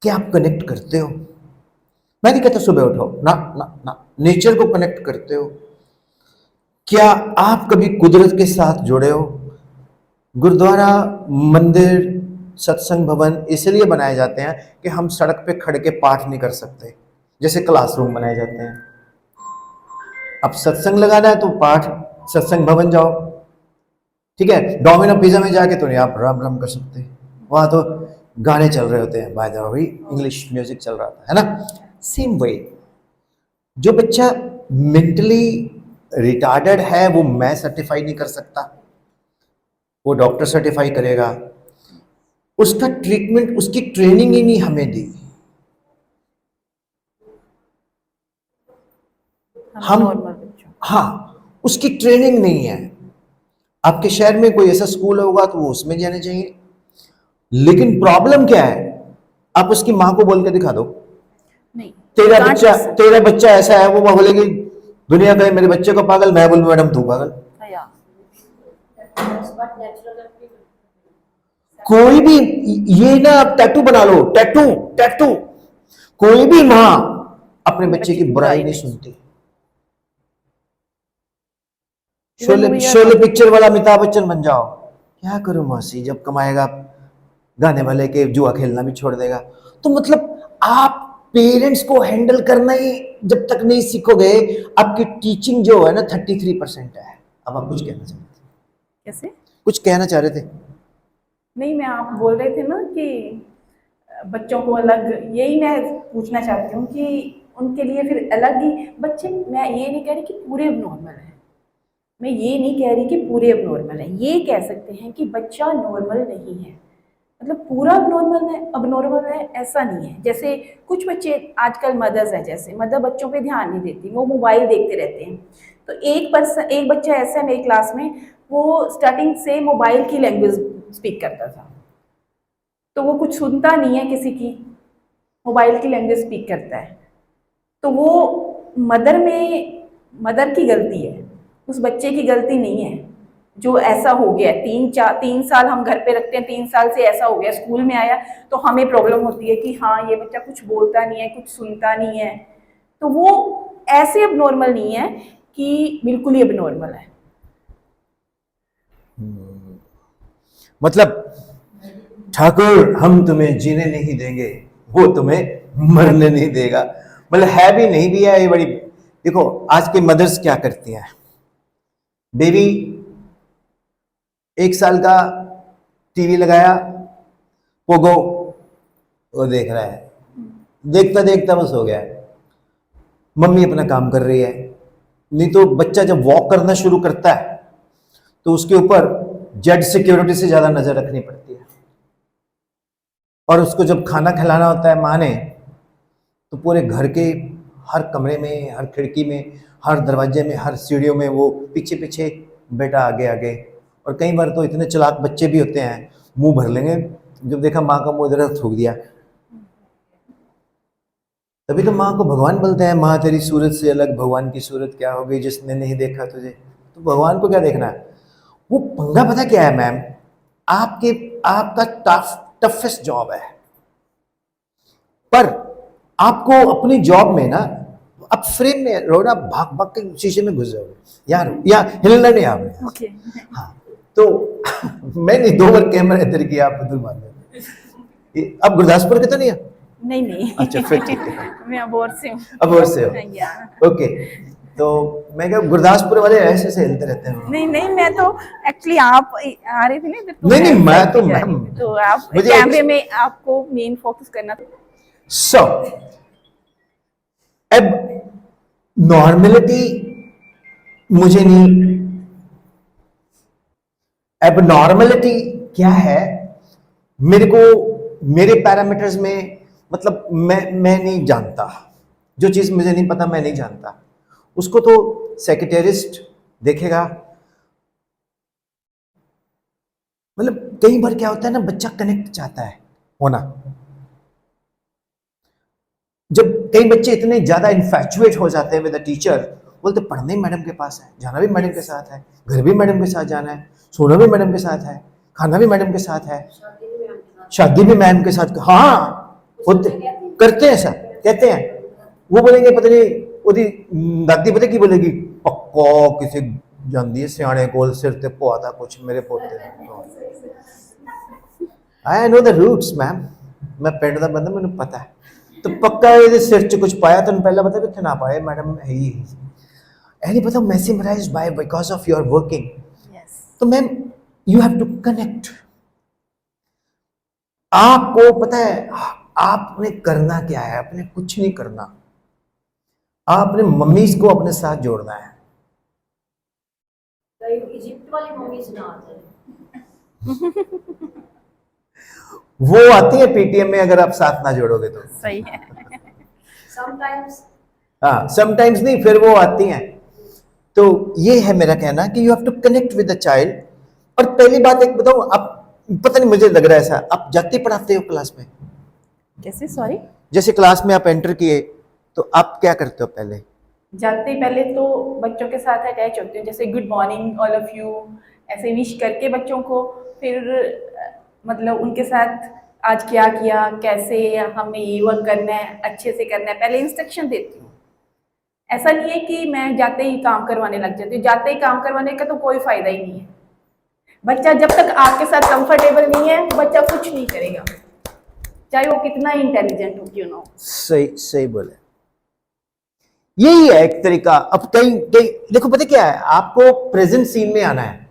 क्या आप कनेक्ट करते हो? मैं नहीं कहता सुबह उठो, ना ना ना, नेचर को कनेक्ट करते हो? क्या आप कभी कुदरत के साथ जुड़े हो? गुरुद्वारा, मंदिर, सत्संग भवन इसलिए बनाए जाते हैं कि हम सड़क पे खड़े के पाठ नहीं कर सकते, जैसे क्लासरूम बनाए जाते हैं। अब सत्संग लगाना है तो पाठ सत्संग भवन जाओ, ठीक है। डोमिनो पिज्जा में जाके तो नहीं आप राम राम कर सकते, वहां तो गाने चल रहे होते हैं, by the way English music चल रहा था, है ना। सेम वे, जो बच्चा मेंटली रिटार्डेड है वो मैं सर्टिफाई नहीं कर सकता, वो डॉक्टर सर्टिफाई करेगा। उसका ट्रीटमेंट, उसकी ट्रेनिंग ही नहीं हमें दी। हम नॉर्मल बच्चों। हाँ, उसकी ट्रेनिंग नहीं है। आपके शहर में कोई ऐसा स्कूल होगा तो वो उसमें जाने चाहिए। लेकिन प्रॉब्लम क्या है, आप उसकी माँ को बोल के दिखा दो, नहीं, तेरा बच्चा ऐसा है, वो बोलेगी दुनिया कहे मेरे बच्चे को पागल, मैं बोलूं मैडम तू पागल। या बट नेचुरल कोई भी, ये ना आप टैटू बना लो, टैटू टैटू, कोई भी माँ अपने बच्चे की बुराई नहीं सुनती। शोले पिक्चर वाला अमिताभ बच्चन बन जाओ, क्या करूं मासी, जब कमाएगा गाने वाले के जुआ खेलना भी छोड़ देगा। तो मतलब आप पेरेंट्स को हैंडल करना ही जब तक नहीं सीखोगे, आपकी टीचिंग जो है ना 33% है। अब आप कुछ कहना चाह रहे थे? कैसे? कुछ कहना चाह रहे थे? नहीं, मैं आप बोल रहे थे ना कि बच्चों को अलग, यही मैं पूछना चाहती हूँ कि उनके लिए फिर अलग ही बच्चे, मैं ये नहीं कह रही कि पूरे अब नॉर्मल है, मैं ये नहीं कह रही कि पूरे अब नॉर्मल है, ये कह सकते हैं कि बच्चा नॉर्मल नहीं है, मतलब पूरा अब नॉर्मल है ऐसा नहीं है। जैसे कुछ बच्चे आजकल मदर्स हैं, जैसे मदर बच्चों पे ध्यान नहीं देती, वो मोबाइल देखते रहते हैं। तो एक बच्चा ऐसा है मेरी क्लास में, वो स्टार्टिंग से मोबाइल की लैंग्वेज स्पीक करता था, तो वो कुछ सुनता नहीं है किसी की, मोबाइल की लैंग्वेज स्पीक करता है। तो वो मदर की गलती है, उस बच्चे की गलती नहीं है जो ऐसा हो गया। 3 साल हम घर पे रखते हैं, 3 साल से ऐसा हो गया, स्कूल में आया तो हमें प्रॉब्लम होती है कि हाँ ये बच्चा कुछ बोलता नहीं है, कुछ सुनता नहीं है। तो वो ऐसे अब नॉर्मल नहीं है कि बिल्कुल ही अब नॉर्मल है। मतलब ठाकुर हम तुम्हें जीने नहीं देंगे, वो तुम्हें मरने नहीं देगा, मतलब है भी नहीं भी है। ये बड़ी, देखो आज के मदर्स क्या करती हैं, बेबी 1 साल का टीवी लगाया, पोगो वो देख रहा है, देखता देखता बस हो गया है, मम्मी अपना काम कर रही है। नहीं तो बच्चा जब वॉक करना शुरू करता है तो उसके ऊपर जेड सिक्योरिटी से ज्यादा नजर रखनी पड़ती है, और उसको जब खाना खिलाना होता है माँ ने, तो पूरे घर के हर कमरे में, हर खिड़की में, हर दरवाजे में, हर सीढ़ियों में वो पीछे पीछे, बेटा आगे आगे। और कई बार तो इतने चालाक बच्चे भी होते हैं, मुंह भर लेंगे, जब देखा माँ का मुंह इधर थूक दिया। तभी तो माँ को भगवान बोलते हैं, माँ तेरी सूरत से अलग भगवान की सूरत क्या होगी जिसने नहीं देखा तुझे। तो भगवान को क्या देखना है? वो पंगा पता क्या है मैम, आपका टफेस्ट जॉब है, पर आपको अपनी जॉब में ना, आप फ्रेम में रहो ना, भाग भाग के शीशे में घुस जाओगे यार, या हिलना नहीं आपने। ओके। हाँ, तो मैंने 2 बार कैमरा इधर किया, आप उधर मान लेते। अब गुरदासपुर के तो नहीं है? नहीं अच्छा फिर ठीक है, मैं अबोर से हूँ। अबोर से हो, या ओके। तो मैं क्या, गुरदासपुर वाले ऐसे से हिलते रहते हैं। नहीं, मैं तो एक्चुअली आप आ रहे थे ना इधर, तो नहीं, मैं तो जा रही मैम, थी, तो आप मुझे कैमरे में आपको मेन फोकस करना था। सो अब नॉर्मलिटी मुझे नहीं, अब नॉर्मलिटी क्या है मेरे को, मेरे पैरामीटर्स में, मतलब मैं नहीं जानता, जो चीज मुझे नहीं पता मैं नहीं जानता, उसको तो सेक्रेटरिस्ट देखेगा। मतलब कई बार क्या होता है ना, बच्चा कनेक्ट चाहता है होना, जब कई बच्चे इतने ज्यादा इन्फैचुएट हो जाते हैं विद द टीचर, बोलते पढ़ने मैडम के पास है, जाना भी मैडम के साथ है, घर भी मैडम के साथ जाना है, सोना भी मैडम के साथ है, खाना भी मैडम के साथ है, शादी भी मैम के साथ। हाँ होते, करते हैं सर, कहते हैं। वो बोलेंगे पता नहीं ओदी दादी पता की बोलेगी, पक्का किसी ਜਾਂਦੀ है सियाने कोल सिर ते पवादा कुछ मेरे पोते I know the roots ma'am, मैं पिंड दा बंदा, मैनू पता है। तो पक्का ਇਹਦੇ ਸਿਰ 'ਚ ਕੁਝ ਪਾਇਆ ਤੁਹਾਨੂੰ ਪਹਿਲਾਂ ਪਤਾ ਕਿੱਥੇ ਨਾ ਪਾਏ मैडम है ही ऐ नहीं पता mesmerized by because of your working। तो ma'am you have to connect. आपको पता है आपने करना क्या है, आपने कुछ नहीं करना, आपने मम्मी को अपने साथ जोड़ना है। इजिप्ट वाली मम्मीज ना आ जाए। वो आती है पीटीएम में अगर आप साथ ना जोड़ोगे तो। सही है। समटाइम्स हाँ समटाइम्स नहीं, फिर वो आती हैं। तो ये है मेरा कहना कि you have to connect with the child. और पहली बात एक बताऊं, आप पता नहीं मुझे लग रहा है ऐसा, आप जाते पढ़ाते हो क्लास में? कैसे? सॉरी। जैसे क्लास में आप एंटर किए तो आप क्या करते हो? पहले जाते ही पहले तो बच्चों के साथ अटैच होती हूँ, जैसे good morning all of you ऐसे विश करके बच्चों को, फिर मतलब उनके साथ आज क्या किया, कैसे हमें ये वर्क करना है, अच्छे से करना है, पहले इंस्ट्रक्शन देती हूँ। ऐसा नहीं है कि मैं जाते ही काम करवाने लग जाती हूँ, जाते ही काम करवाने का तो कोई फ़ायदा ही नहीं है। बच्चा जब तक आपके साथ कंफर्टेबल नहीं है बच्चा कुछ नहीं करेगा, चाहे वो कितना ही इंटेलिजेंट हो, क्यों ना हो। सही सही बोले, यही है एक तरीका। अब कई कई देखो पता क्या है, आपको प्रेजेंट सीन में आना है।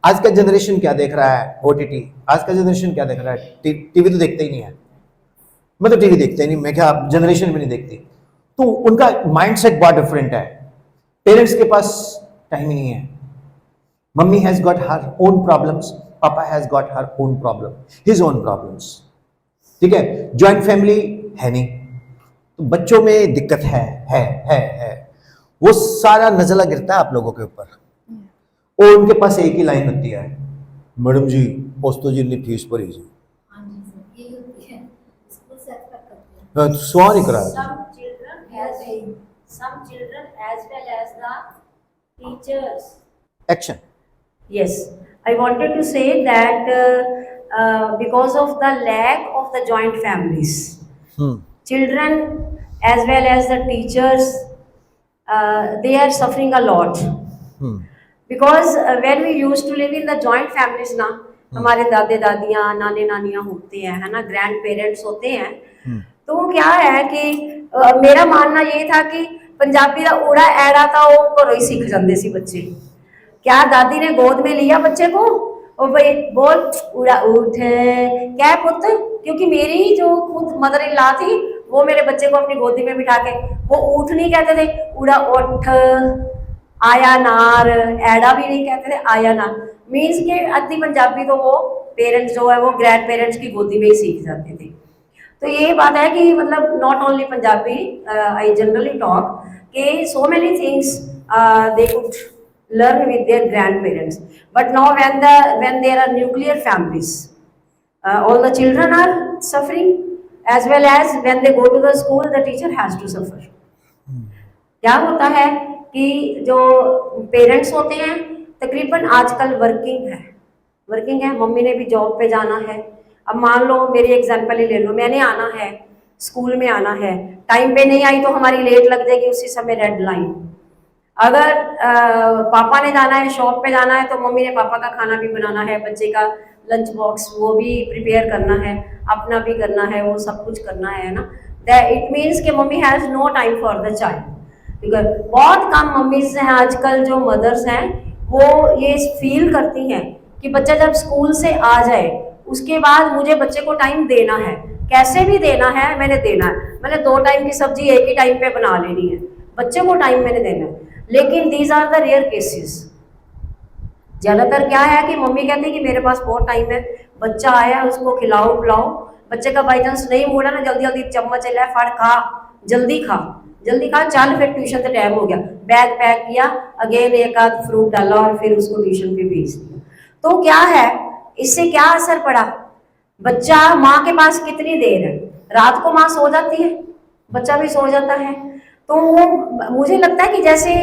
आज का जनरेशन क्या देख रहा है? ओटीटी। आज का जनरेशन क्या देख रहा है? टीवी तो देखते ही नहीं है। मैं तो टीवी देखते ही नहीं, मैं क्या जनरेशन भी नहीं देखती। तो उनका माइंडसेट बहुत डिफरेंट है। पेरेंट्स के पास टाइम ही नहीं है। Mummy has got her own problems, papa has got her own problem, his own problems. ठीक है, ज्वाइंट फैमिली है नहीं, तो बच्चों में दिक्कत है। वो सारा नजला गिरता है आप लोगों के ऊपर। और उनके पास एक ही लाइन होती है, मैडम जी पोस्तो जी ने फीस भरी जी, हाँ जी सर, यही होती है, स्कूल से एक्सपेक्ट करते हैं। सवाल नहीं कराया। Some children as well as the teachers. Action. Yes, I wanted to say that because of the lack of the joint families, children as well as the teachers, they are suffering a lot. Because when we used to live in the joint families ना, हमारे दादे दादियाँ नाने नानियाँ होते हैं, है ना, grand parents होते हैं, तो क्या है कि मेरा मानना ये था कि पंजाबी का ऊड़ा ऐड़ा था वो घरों ही सीख जाते सी बच्चे। क्या दादी ने गोद में लिया बच्चे को और भाई बोल उड़ा उठ क्या पुत्र, क्योंकि मेरी जो खुद मदर इन लॉ थी वो मेरे बच्चे को अपनी गोदी में बिठा के, वो ऊठ नहीं कहते थे, उड़ा उठ, आया नार, एड़ा भी नहीं कहते थे, आया नार। मीन्स के अद्धी पंजाबी तो वो पेरेंट्स जो है वो ग्रैंड पेरेंट्स की गोदी में ही सीख जाते थे। तो ये बात है कि मतलब not only Punjabi, I generally talk कि so many things they could learn with their grandparents, but now when there are nuclear families, all the children are suffering, as well as when they go to the school the teacher has to suffer. क्या होता है कि जो parents होते हैं तकरीबन आजकल working है, मम्मी ने भी जॉब पे जाना है। अब मान लो मेरी एग्जांपल ही ले लो, मैंने आना है, स्कूल में आना है, टाइम पे नहीं आई तो हमारी लेट लग जाएगी, उसी समय रेड लाइन। अगर पापा ने जाना है, शॉप पे जाना है, तो मम्मी ने पापा का खाना भी बनाना है, बच्चे का लंच बॉक्स वो भी प्रिपेयर करना है, अपना भी करना है, वो सब कुछ करना है ना। इट मीन्स कि mummy has no time for the child. बहुत कम मम्मीज हैं आजकल, जो मदर्स हैं वो ये फील करती हैं कि बच्चा जब स्कूल से आ जाए उसके बाद मुझे बच्चे को टाइम देना है, कैसे भी देना है, मैंने देना है, मैंने 2 टाइम की सब्जी एक ही टाइम पे बना लेनी है, बच्चे को टाइम मैंने देना है। लेकिन these are the rare cases. ज़्यादातर क्या है कि मम्मी कहती है कि मेरे पास बहुत टाइम है, बच्चा आया उसको खिलाओ पिलाओ, बच्चे का बाई चांस नहीं मूड है ना, जल्दी जल्दी चम्मच ले फड़ खा, जल्दी खा, चल फिर ट्यूशन से टाइम हो गया, बैग पैक किया, अगेन एक आध फ्रूट डाला और फिर उसको ट्यूशन पे भेज दिया। तो क्या है इससे क्या असर पड़ा? बच्चा माँ के पास कितनी देर है, रात को माँ सो जाती है, बच्चा भी सो जाता है। तो वो मुझे लगता है कि जैसे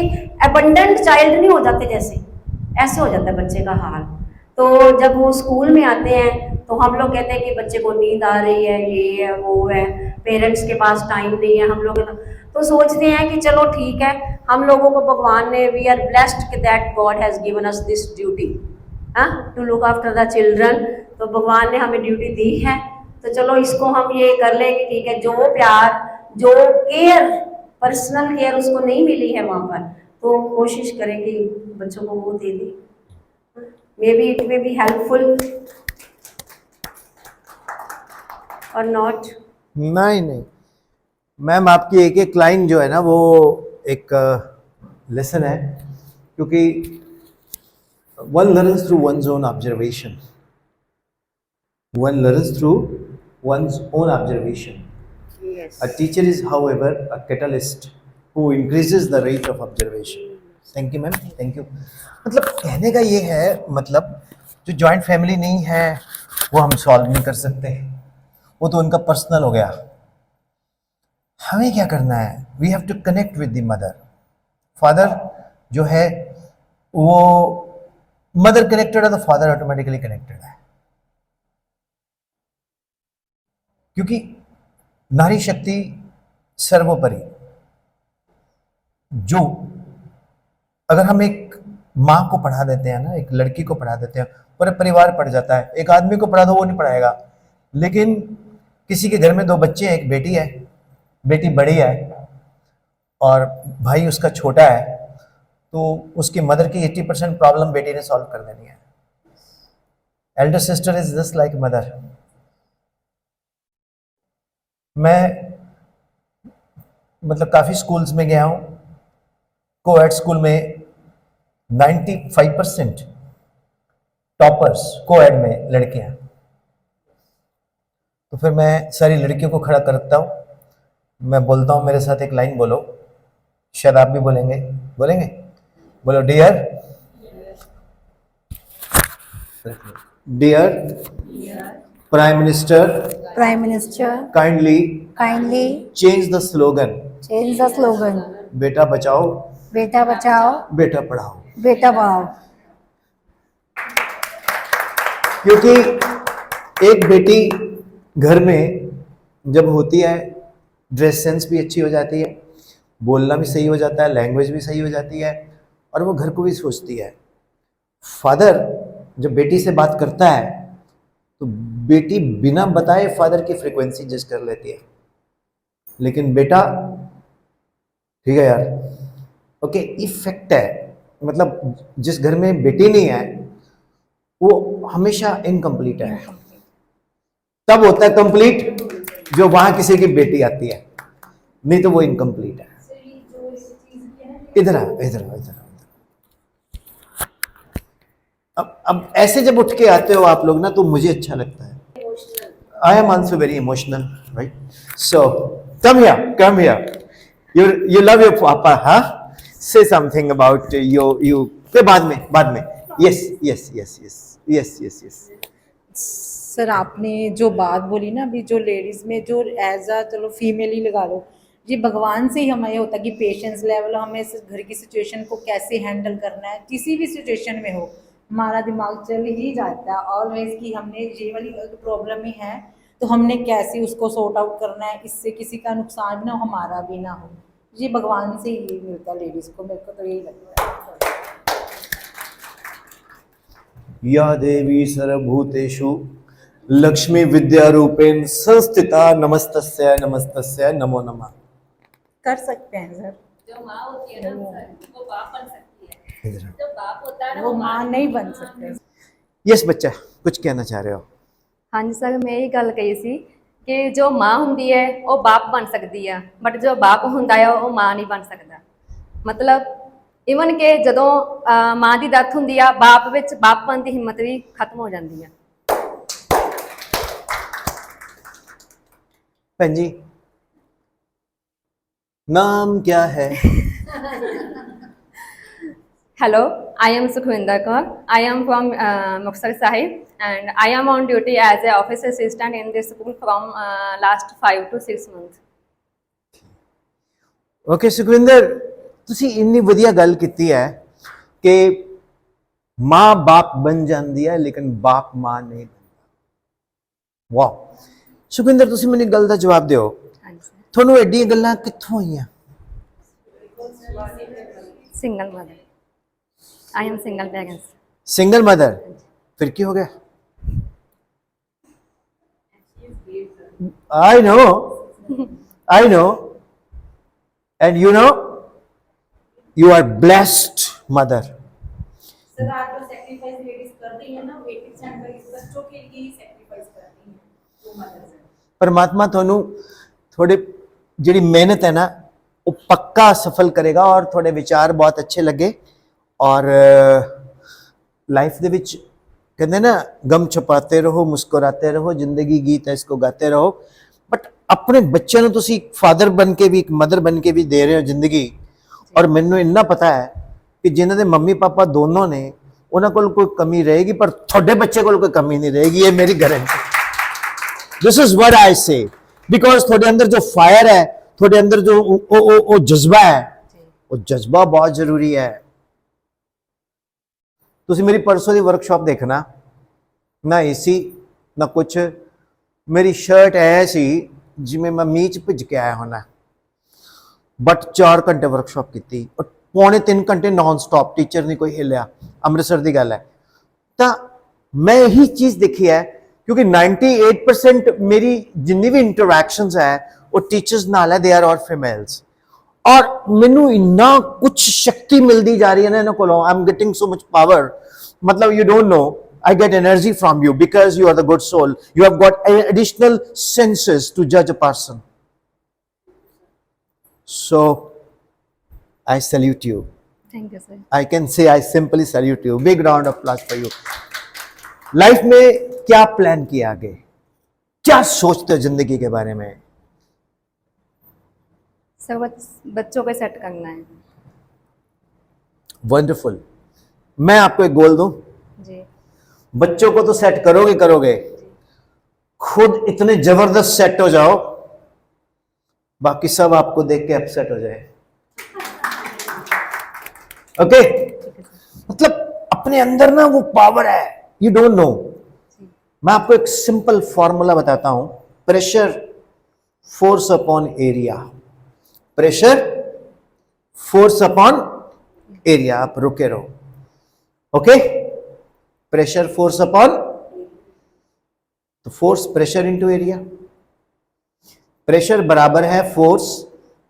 अबंडेंट चाइल्ड नहीं हो जाते, जैसे ऐसे हो जाता है बच्चे का हाल। तो जब वो स्कूल में आते हैं तो हम लोग कहते हैं कि बच्चे को नींद आ रही है, ये है वो है, पेरेंट्स के पास टाइम नहीं है, हम लोग तो सोचते हैं कि चलो ठीक है, हम लोगों को भगवान ने, we are blessed that God has given us this duty to look after the children. तो भगवान ने हमें ड्यूटी दी है, तो चलो इसको हम ये कर ले कि ठीक है, जो प्यार, जो केयर, पर्सनल केयर उसको नहीं मिली है वहाँ पर, तो कोशिश करें कि बच्चों को वो दे दें। May be it may be helpful और नॉट। नहीं नहीं मैम, आपकी एक एक लाइन जो है ना वो एक लेसन है, क्योंकि one learns through one's own observation, one learns through one's own observation. Yes. A teacher is, however, a catalyst who increases the rate of observation. Thank you, ma'am. Thank you. मतलब कहने का ये है, मतलब जो joint family नहीं है वो हम सॉल्व नहीं कर सकते, वो तो उनका पर्सनल हो गया। हमें क्या करना है? We have to connect with the mother. Father जो है वो मदर कनेक्टेड है तो फादर ऑटोमेटिकली कनेक्टेड है, क्योंकि नारी शक्ति सर्वोपरि। जो अगर हम एक माँ को पढ़ा देते हैं ना, एक लड़की को पढ़ा देते हैं, पूरा परिवार पढ़ जाता है। एक आदमी को पढ़ा दो वो नहीं पढ़ाएगा, लेकिन किसी के घर में 2 बच्चे हैं, एक बेटी है, बेटी बड़ी है और भाई उसका छोटा है, तो उसकी मदर की 80% प्रॉब्लम बेटी ने सॉल्व कर देनी है। Elder sister is just like mother. मैं मतलब काफ़ी स्कूल्स में गया हूँ, कोएड स्कूल में 95% टॉपर्स कोएड में लड़कियाँ। तो फिर मैं सारी लड़कियों को खड़ा करता हूँ, मैं बोलता हूँ मेरे साथ एक लाइन बोलो, शायद आप भी बोलेंगे, बोलेंगे? बोलो, dear dear prime minister kindly change the slogan, बेटा बचाओ बेटा पढ़ाओ। क्योंकि एक बेटी घर में जब होती है, ड्रेस सेंस भी अच्छी हो जाती है, बोलना भी सही हो जाता है, लैंग्वेज भी सही हो जाती है, और वो घर को भी सोचती है। फादर जब बेटी से बात करता है तो बेटी बिना बताए फादर की फ्रीक्वेंसी जज कर लेती है, लेकिन बेटा ठीक है यार, ओके, इफेक्ट है। मतलब जिस घर में बेटी नहीं है वो हमेशा इनकम्प्लीट है, तब होता है कंप्लीट जो वहां किसी की बेटी आती है, नहीं तो वो इनकम्प्लीट है। इधर इधर इधर। अब ऐसे जब उठ के आते हो आप लोग ना, तो मुझे अच्छा लगता है। I am also very emotional, right? So come here, you love your papa, huh? Say something about you बाद में yes सर आपने जो बात बोली ना अभी, जो लेडीज़ में जो एज अ, चलो फीमेल ही लगा लो, ये भगवान से ही हमें ये होता है कि पेशेंस लेवल, हमें इस घर की सिचुएशन को कैसे हैंडल करना है, किसी भी सिचुएशन में हो हमारा दिमाग चल ही जाता है ऑलवेज कि हमने ये वाली प्रॉब्लम ही है तो हमने कैसे उसको सॉर्ट आउट करना है, इससे किसी का नुकसान भी ना हो, हमारा भी ना हो। ये भगवान से ही मिलता है लेडीज़ को, मेरे को तो यही लगता है। या देवी सर्वभूतेषु लक्ष्मी विद्या रूपेण संस्थिता नमस्तस्यै नमो नमः। कर सकते हैं सर। जो माँ होती है ना सर, वो बाप बन सकती है, जो बाप होता है ना वो माँ नहीं बन सकते। यस बच्चा, कुछ कहना चाह रहे हो? हाँ जी सर, मैं यही गल कही सी कि जो माँ हुंदी है वो बाप बन सकती है, बट जो बाप हुंदा है वो माँ नहीं बन सकता। मतलब इवन कि जदों माँ की डेथ हुंदी है, बाप विच बाप बन की हिम्मत भी खत्म हो जाती है। भैन जी, नाम क्या है? Hello, I am Sukhwinder Kaur. I am from Muxar Sahib and I am on duty as a office assistant in this school from last 5 to 6 months. Okay Sukhwinder, ਤੁਸੀਂ ਇੰਨੀ ਵਧੀਆ ਗੱਲ ਕੀਤੀ ਹੈ ਕਿ ਮਾਂ ਬਾਪ ਬਣ ਜਾਂਦੀ ਹੈ ਲੇਕਿਨ ਬਾਪ ਮਾਂ ਨਹੀਂ ਬਣਦਾ। ਵਾਹ ਸੁਖਵਿੰਦਰ, ਤੁਸੀਂ ਮੈਨੂੰ ਇੱਕ ਗੱਲ ਦਾ ਜਵਾਬ ਦਿਓ, ਹਾਂਜੀ ਸਰ। ਤੁਹਾਨੂੰ ਐਡੀਆਂ ਗੱਲਾਂ ਕਿੱਥੋਂ ਆਈਆਂ? Single mother, I am single parents. Single mother, फिर क्या हो गया? I know, and you know, you are blessed mother. Sir आज जो सेक्रीफाइस लेडीज करती है ना, 80% बच्चों के लिए ही सेक्रीफाइस करती हैं वो मदर्स हैं। परमात्मा ਤੁਹਾਨੂੰ थोड़े ਜਿਹੜੀ ਮਿਹਨਤ ਹੈ ਨਾ ਉਹ ਪੱਕਾ ਸਫਲ ਕਰੇਗਾ ਔਰ ਤੁਹਾਡੇ ਵਿਚਾਰ ਬਹੁਤ ਅੱਛੇ ਲੱਗੇ ਔਰ ਲਾਈਫ ਦੇ ਵਿੱਚ ਕਹਿੰਦੇ ਨਾ ਗਮ ਛਪਾਤੇ ਰਹੋ, ਮੁਸਕਰਾਤੇ ਰਹੋ, ਜ਼ਿੰਦਗੀ ਗੀਤ ਹੈ ਇਸਕੋ ਗਾਤੇ ਰਹੋ। ਬਟ ਆਪਣੇ ਬੱਚਿਆਂ ਨੂੰ ਤੁਸੀਂ ਇੱਕ ਫਾਦਰ ਬਣ ਕੇ ਵੀ ਇੱਕ ਮਦਰ ਬਣ ਕੇ ਵੀ ਦੇ ਰਹੇ ਹੋ ਜ਼ਿੰਦਗੀ। ਔਰ ਮੈਨੂੰ ਇੰਨਾ ਪਤਾ ਹੈ ਕਿ ਜਿਨ੍ਹਾਂ ਦੇ ਮੰਮੀ ਪਾਪਾ ਦੋਨੋਂ ਨੇ ਉਹਨਾਂ ਕੋਲ ਕੋਈ ਕਮੀ ਰਹੇਗੀ ਪਰ ਤੁਹਾਡੇ ਬੱਚੇ ਕੋਲ ਕੋਈ ਕਮੀ ਨਹੀਂ ਰਹੇਗੀ, ਇਹ ਮੇਰੀ guarantee. This is what I से, बिकॉज ਤੁਹਾਡੇ ਅੰਦਰ ਜੋ ਫਾਇਰ ਹੈ, ਤੁਹਾਡੇ ਅੰਦਰ ਜੋ ਉਹ ਜਜ਼ਬਾ ਹੈ, ਉਹ ਜਜ਼ਬਾ ਬਹੁਤ ਜ਼ਰੂਰੀ ਹੈ। ਤੁਸੀਂ ਮੇਰੀ ਪਰਸੋਂ ਦੀ ਵਰਕਸ਼ਾਪ ਦੇਖਣਾ, ਨਾ ਏਸੀ ਨਾ ਕੁਛ, ਮੇਰੀ ਸ਼ਰਟ ਐ ਸੀ ਜਿਵੇਂ ਮੈਂ ਮੀਂਹ ਚ ਭਿੱਜ ਕੇ ਆਇਆ ਹੋਣਾ। ਬਟ 4 ਘੰਟੇ ਵਰਕਸ਼ਾਪ ਕੀਤੀ ਔਰ ਪੌਣੇ 3 ਘੰਟੇ ਨਾਨ ਸਟਾਪ, ਟੀਚਰ ਨਹੀਂ ਕੋਈ ਹਿੱਲਿਆ। ਅੰਮ੍ਰਿਤਸਰ ਦੀ ਗੱਲ ਹੈ। ਤਾਂ ਮੈਂ ਇਹੀ ਚੀਜ਼ ਦੇਖੀ ਹੈ ਕਿਉਂਕਿ 98% ਮੇਰੀ ਜਿੰਨੀ ਵੀ ਇੰਟਰੈਕਸ਼ਨਸ ਹੈ ਉਹ ਟੀਚਰਸ ਨਾਲ ਹੈ, ਦੇ ਆਰ ਆਲ ਫੀਮੇਲਸ। ਔਰ ਮੈਨੂੰ ਇੰਨਾ ਕੁਝ ਸ਼ਕਤੀ ਮਿਲਦੀ ਜਾ ਰਹੀ ਹੈ ਨਾ ਇਹਨਾਂ ਕੋਲੋਂ, I am getting so much power. ਮਤਲਬ you don't know, I get energy from you because you are the good soul. You have got additional senses to judge a person. So, I salute you. Thank you sir. I can say I simply salute you. Big round of applause for you. Life में क्या plan किया आगे, क्या सोचते हो जिंदगी के बारे में? सर बच्चों को सेट करना है। वंडरफुल। मैं आपको एक गोल दूं, जी बच्चों को तो सेट करोगे, खुद इतने जबरदस्त सेट हो जाओ बाकी सब आपको देख के अपसेट हो जाए। ओके मतलब अपने अंदर ना वो पावर है, यू डोंट नो। मैं आपको एक सिंपल फॉर्मूला बताता हूं, pressure force upon area, pressure force upon area. आप रुके रहो, ओके? प्रेशर फोर्स अपॉन, तो force pressure into area, pressure बराबर है फोर्स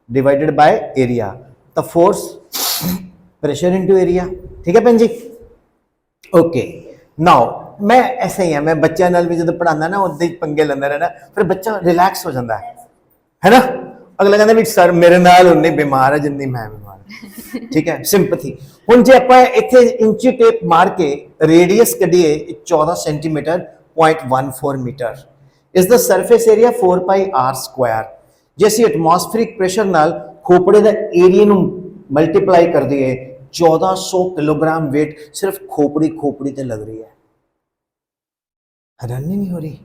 डिवाइडेड बाय एरिया, तो फोर्स प्रेशर इंटू एरिया। ठीक है भैन जी? ओके नाउ मैं ऐसे ही है, मैं बच्चों नाल भी जब पढ़ाना ना उदे पंगे लेंदा रहना, फिर बच्चा रिलैक्स हो जाता है ना। अगला कहता भी सर मेरे नाल उन्नी बीमार है जिन्नी मैं बीमार। ठीक है, सिंपथी। हुण जे आपां इत्थे इंची टेप मार के रेडियस कढीए 14 centimetre 0.14 metre is the surface area 4 pi R square. जे असीं एटमॉस्फेरिक प्रेशर नाल खोपड़े दा एरिया नूं मल्टीप्लाई कर दिए, 1400 किलोग्राम वेट सिर्फ खोपड़ी ते लग रही है। हैरानी नहीं हो रही?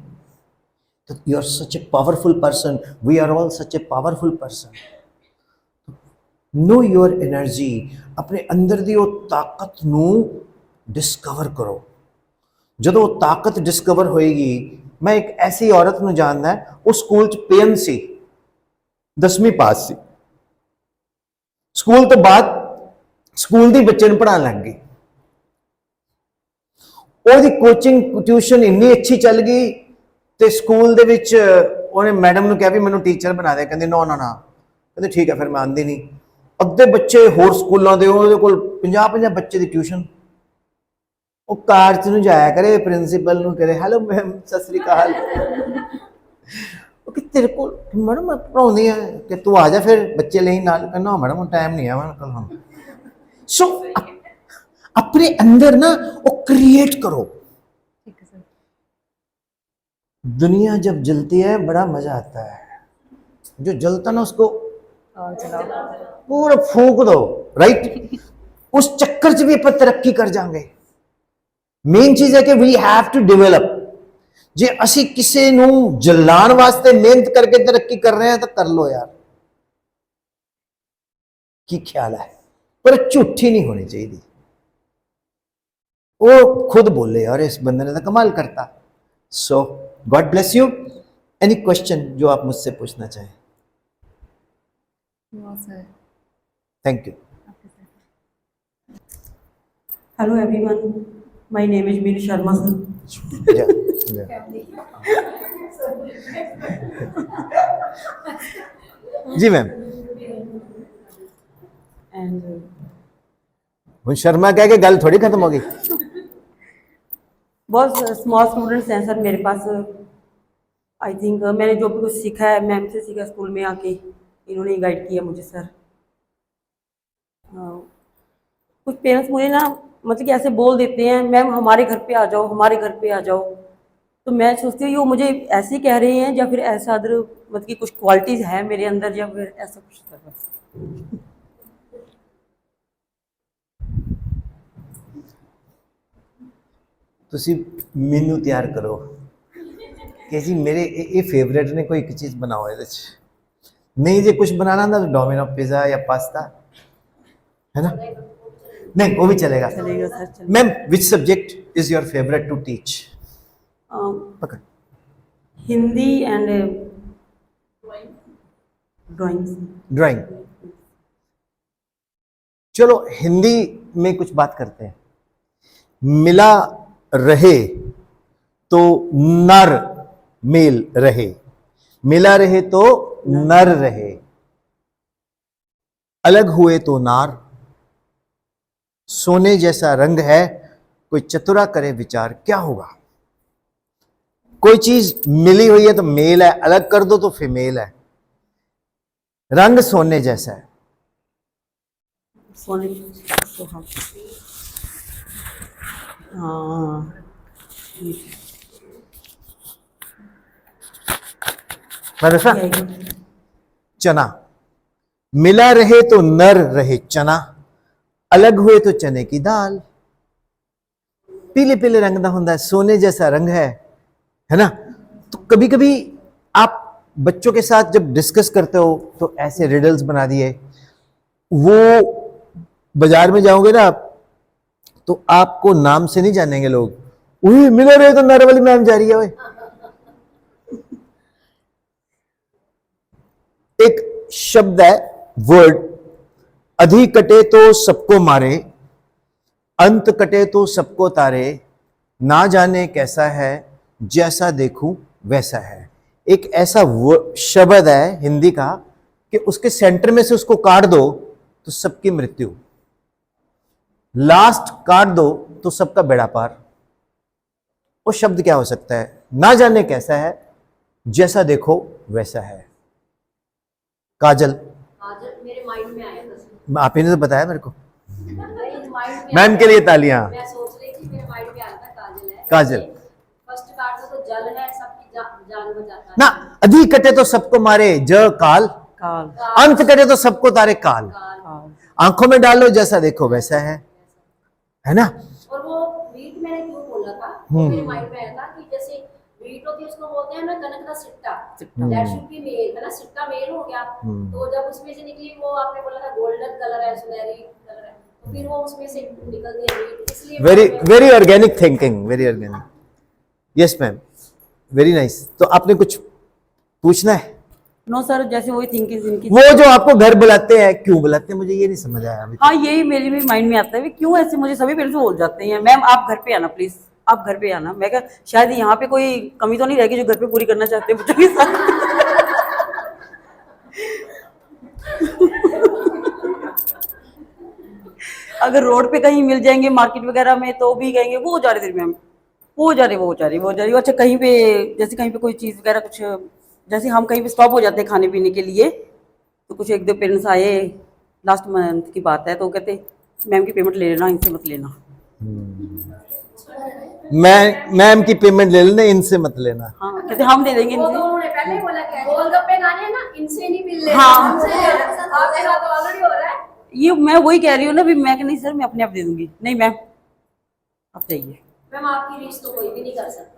तो you are such a powerful person, we are all such a powerful person. Know your energy, अपने अंदर दी वो ताकत नू डिस्कवर करो। जदों वो ताकत डिस्कवर होएगी, मैं एक ऐसी औरत नू जानदा है, वो स्कूल च पेन सी, 10वीं पास सी, स्कूल तो बाद स्कूल दी बच्चे नू पढ़ाने लग गई। ਉਹਦੀ ਕੋਚਿੰਗ ਟਿਊਸ਼ਨ ਇੰਨੀ ਅੱਛੀ ਚੱਲ ਗਈ ਤੇ ਸਕੂਲ ਦੇ ਵਿੱਚ ਉਹਨੇ ਮੈਡਮ ਨੂੰ ਕਿਹਾ ਵੀ ਮੈਨੂੰ ਟੀਚਰ ਬਣਾ ਦੇ, ਕਹਿੰਦੇ ਨਾ ਕਹਿੰਦੇ ਠੀਕ ਹੈ, ਫਿਰ ਮੈਂ ਆਂਦੀ ਨਹੀਂ। ਅੱਧੇ ਬੱਚੇ ਹੋਰ ਸਕੂਲਾਂ ਦੇ, ਉਹਦੇ ਕੋਲ 50 ਬੱਚੇ ਦੀ ਟਿਊਸ਼ਨ। ਉਹ ਕਾਰ ਚ ਨੂੰ ਜਾਇਆ ਕਰੇ, ਪ੍ਰਿੰਸੀਪਲ ਨੂੰ ਕਰੇ ਹੈਲੋ ਮੈਮ ਸਤਿ ਸ੍ਰੀ ਅਕਾਲ, ਉਹ ਕਿ ਤੇਰੇ ਕੋਲ ਮੈਡਮ ਮੈਂ ਪੜਾਉਂਦੀ ਆ ਕਿ ਤੂੰ ਆ ਜਾ ਫਿਰ ਬੱਚੇ ਲਈ ਨਾਲ। ਕਹਿੰਦਾ ਮੈਡਮ ਹੁਣ ਟਾਈਮ ਨਹੀਂ ਆ ਮੇਰੇ ਕੋਲ ਹੁਣ। ਸੋ अपने अंदर ना वो क्रिएट करो। ठीक है सर। दुनिया जब जलती है बड़ा मजा आता है, जो जलता ना उसको और चलाओ, पूरा फूंक दो, राइट? उस चक्कर से भी अपन तरक्की कर जाएंगे। मेन चीज है कि वी हैव टू डेवलप। जे असी किसी नू जलान वास्ते मेहनत करके तरक्की कर रहे हैं तो कर लो यार। की ख्याल है, पर झूठी नहीं होनी चाहिए। वो खुद बोले और इस बंदे ने तो कमाल करता। So god bless you. Any question जो आप मुझसे पूछना चाहें? Thank you. Hello everyone, my name is Meenu Sharma sir. जी मैम। And वो शर्मा कह के गल थोड़ी खत्म हो गई। बहुत स्मॉल स्टूडेंट्स हैं सर मेरे पास। आई थिंक मैंने जो भी कुछ सीखा है मैम से सीखा, स्कूल में आके इन्होंने गाइड किया मुझे सर। कुछ पेरेंट्स मुझे ना मतलब कि ऐसे बोल देते हैं, मैम हमारे घर पे आ जाओ, हमारे घर पे आ जाओ। तो मैं सोचती हूँ ये मुझे ऐसे ही कह रहे हैं या फिर ऐसा अदर मतलब कि कुछ क्वालिटीज़ है मेरे अंदर या फिर ऐसा कुछ कर। ਤੁਸੀਂ ਮੈਨੂੰ ਤਿਆਰ ਕਰੋ ਕਿ ਜੀ ਮੇਰੇ ਇਹ ਫੇਵਰੇਟ ਨੇ, ਕੋਈ ਇੱਕ ਚੀਜ਼ ਬਣਾਓ ਇਹਦੇ 'ਚ। नहीं जी कुछ बनाना था तो डोमिनो पिज़्ज़ा या पास्ता है ना, नहीं वो भी चलेगा। चलेगा सर, चलेगा। Ma'am which subject is your favourite to teach? पकड़। Hindi and drawing. ड्राइंग। चलो हिंदी में कुछ बात करते हैं। मिला रहे तो नर मेल रहे, मिला रहे तो नर रहे, अलग हुए तो नार, सोने जैसा रंग है कोई चतुरा करे विचार, क्या होगा? कोई चीज मिली हुई है तो मेल है, अलग कर दो तो फीमेल है, रंग सोने जैसा है। सोने हाँ मदरसा चना, मिला रहे तो नर रहे चना, अलग हुए तो चने की दाल। पीले पीले रंग का होता है, सोने जैसा रंग है ना। तो कभी कभी आप बच्चों के साथ जब डिस्कस करते हो तो ऐसे रिडल्स बना दिए, वो बाजार में जाओगे ना आप तो आपको नाम से नहीं जानेंगे लोग, वही मिला रहे तो नर वाली मैम जा रही है। ओए एक शब्द है वर्ड, अधि कटे तो सबको मारे, अंत कटे तो सबको तारे, ना जाने कैसा है जैसा देखूं वैसा है। एक ऐसा शब्द है हिंदी का कि उसके सेंटर में से उसको काट दो तो सबकी मृत्यु, लास्ट काट दो तो सबका बेड़ा पार। वो शब्द क्या हो सकता है? ना जाने कैसा है जैसा देखो वैसा है। काजल। काजल मेरे माइंड में आया था। आप ही ने तो बताया मेरे को। माइंड में मैम के लिए तालियां। मैं सोच रही थी, मेरे माइंड में आ रहा था काजल है। काजल। फर्स्ट कार्ड तो जल है, सबकी जान बचाता है ना, अधि कटे तो सबको मारे ज काल, काल। अंत कटे तो सबको तारे काल। काल। आंखों में डालो जैसा देखो वैसा है ना। और वो वीट मैंने क्यों बोला था, वो मेरे माइंड में आया था कि जैसे वीट होती है उसको बोलते हैं ना कनक का सिट्टा, दैट शुड बी मेल, है ना, सिट्टा मेल हो गया। तो जब उसमें से निकली वो आपने बोला था गोल्डन कलर है, सुनहरी कलर है, तो फिर वो उसमें से निकल गया वीट, इसलिए very very organic thinking, very organic. Yes ma'am, very nice. तो आपने कुछ पूछना है? नो सर, जैसे वही थिंकिंग इनकी। वो जो आपको घर बुलाते हैं, क्यों बुलाते हैं मुझे ये नहीं समझ आया अभी। हाँ, यही मेरे भी माइंड में आता है, क्यों ऐसे मुझे सभी पेरेंट्स बोल जाते हैं, मैम आप घर पे आना प्लीज, आप घर पे आना। मैं कहा शायद यहाँ पे कोई कमी तो नहीं रहेगी जो घर पे पूरी करना चाहते हैं बच्चों के साथ। अगर रोड पे कहीं मिल जाएंगे मार्केट वगैरह में तो भी कहेंगे वो जा रहे थे मैम, वो जा रही। अच्छा कहीं पे जैसे कहीं पे कोई चीज़ वगैरह कुछ, जैसे हम कहीं पे स्टॉप हो जाते हैं खाने पीने के लिए, तो कुछ एक दो पेरेंट्स आए, लास्ट मंथ की बात है, तो कहते मैम की पेमेंट ले लेना, इनसे मत लेना। मैम की पेमेंट ले लेना, इनसे मत लेना। हाँ, कहते हम दे देंगे वो तो इनसे। उन्होंने पहले ही बोला क्या, गोलगप्पे खाने हैं ना, इनसे नहीं मिल रहे, हाँ। हमसे ले रहे। आपके साथ तो ऑलरेडी हो रहा है। ये मैं वही कह रही हूँ ना, भी मैं नहीं सर, मैं अपने आप दे दूंगी। नहीं मैम आप चाहिए। मैम आपकी रीच तो कोई भी नहीं कर सकता।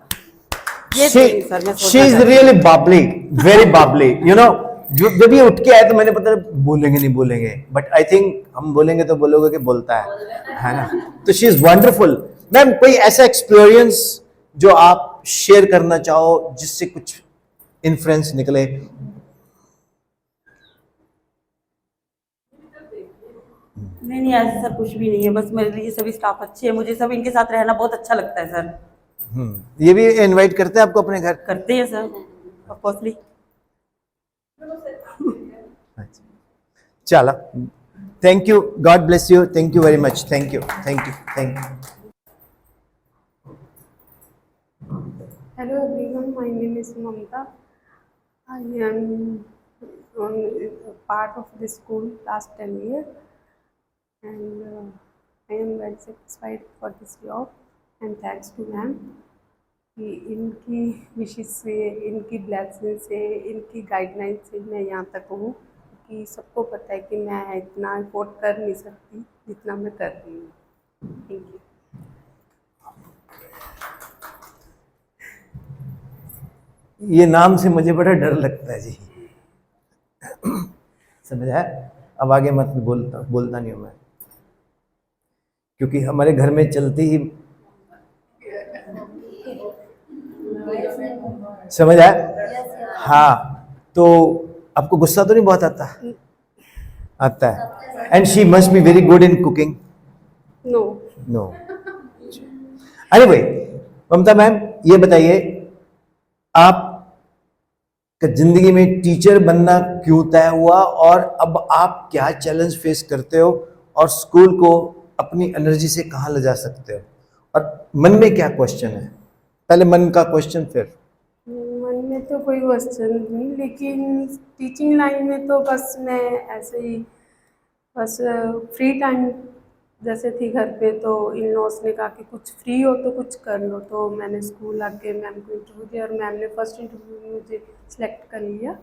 ये सर मैं She is really bubbly, very bubbly. You know, जब ये उठ के आए तो मैंने पता बोलेंगे नहीं बोलेंगे, बट आई थिंक हम बोलेंगे तो बोलोगे कि बोलता है ना। तो शी इज वंडरफुल। मैम कोई ऐसा एक्सपीरियंस जो आप शेयर करना चाहो जिससे कुछ इन्फ्लुएंस निकले? नहीं ऐसा सर कुछ भी नहीं है, बस मेरे लिए सभी स्टाफ अच्छे हैं, मुझे सब इनके साथ रहना बहुत अच्छा लगता है सर। ये भी इनवाइट करते हैं आपको अपने घर? करते हैं सर ऑफकोर्सली। चलो, thank you, God bless you, thank you very much, thank you, thank you, thank you. Hello everyone, my name is Mamta. I am on part of the school last 10 years, and I am very satisfied for this job, and thanks to ma'am कि इनकी विशेष से, इनकी blessing से, इनकी guideline से मैं यहाँ तक हूँ, कि सबको पता है कि मैं इतना अफोर्ड कर नहीं सकती जितना मैं कर रही हूँ। Thank you. ये नाम से मुझे बड़ा डर लगता है जी। समझ आया? अब आगे मत बोलता नहीं हूं मैं, क्योंकि हमारे घर में चलती ही, समझ आया? हाँ, तो आपको गुस्सा तो नहीं बहुत आता है? And she must be very good in cooking. No no. Anyway, Mamta ma'am ये बताइए, आप का जिंदगी में टीचर बनना क्यों तय हुआ, और अब आप क्या चैलेंज फेस करते हो, और स्कूल को अपनी एनर्जी से कहाँ ले जा सकते हो, और मन में क्या क्वेश्चन है? पहले मन का क्वेश्चन, फिर मन में तो कोई क्वेश्चन नहीं, लेकिन टीचिंग लाइन में तो बस मैं ऐसे ही बस फ्री टाइम जैसे थी घर पे, तो इन लॉस ने कहा कि कुछ फ्री हो तो कुछ कर लो, तो मैंने स्कूल आके मैम को इंटरव्यू दिया, और मैम ने फर्स्ट इंटरव्यू में मुझे सिलेक्ट कर लिया,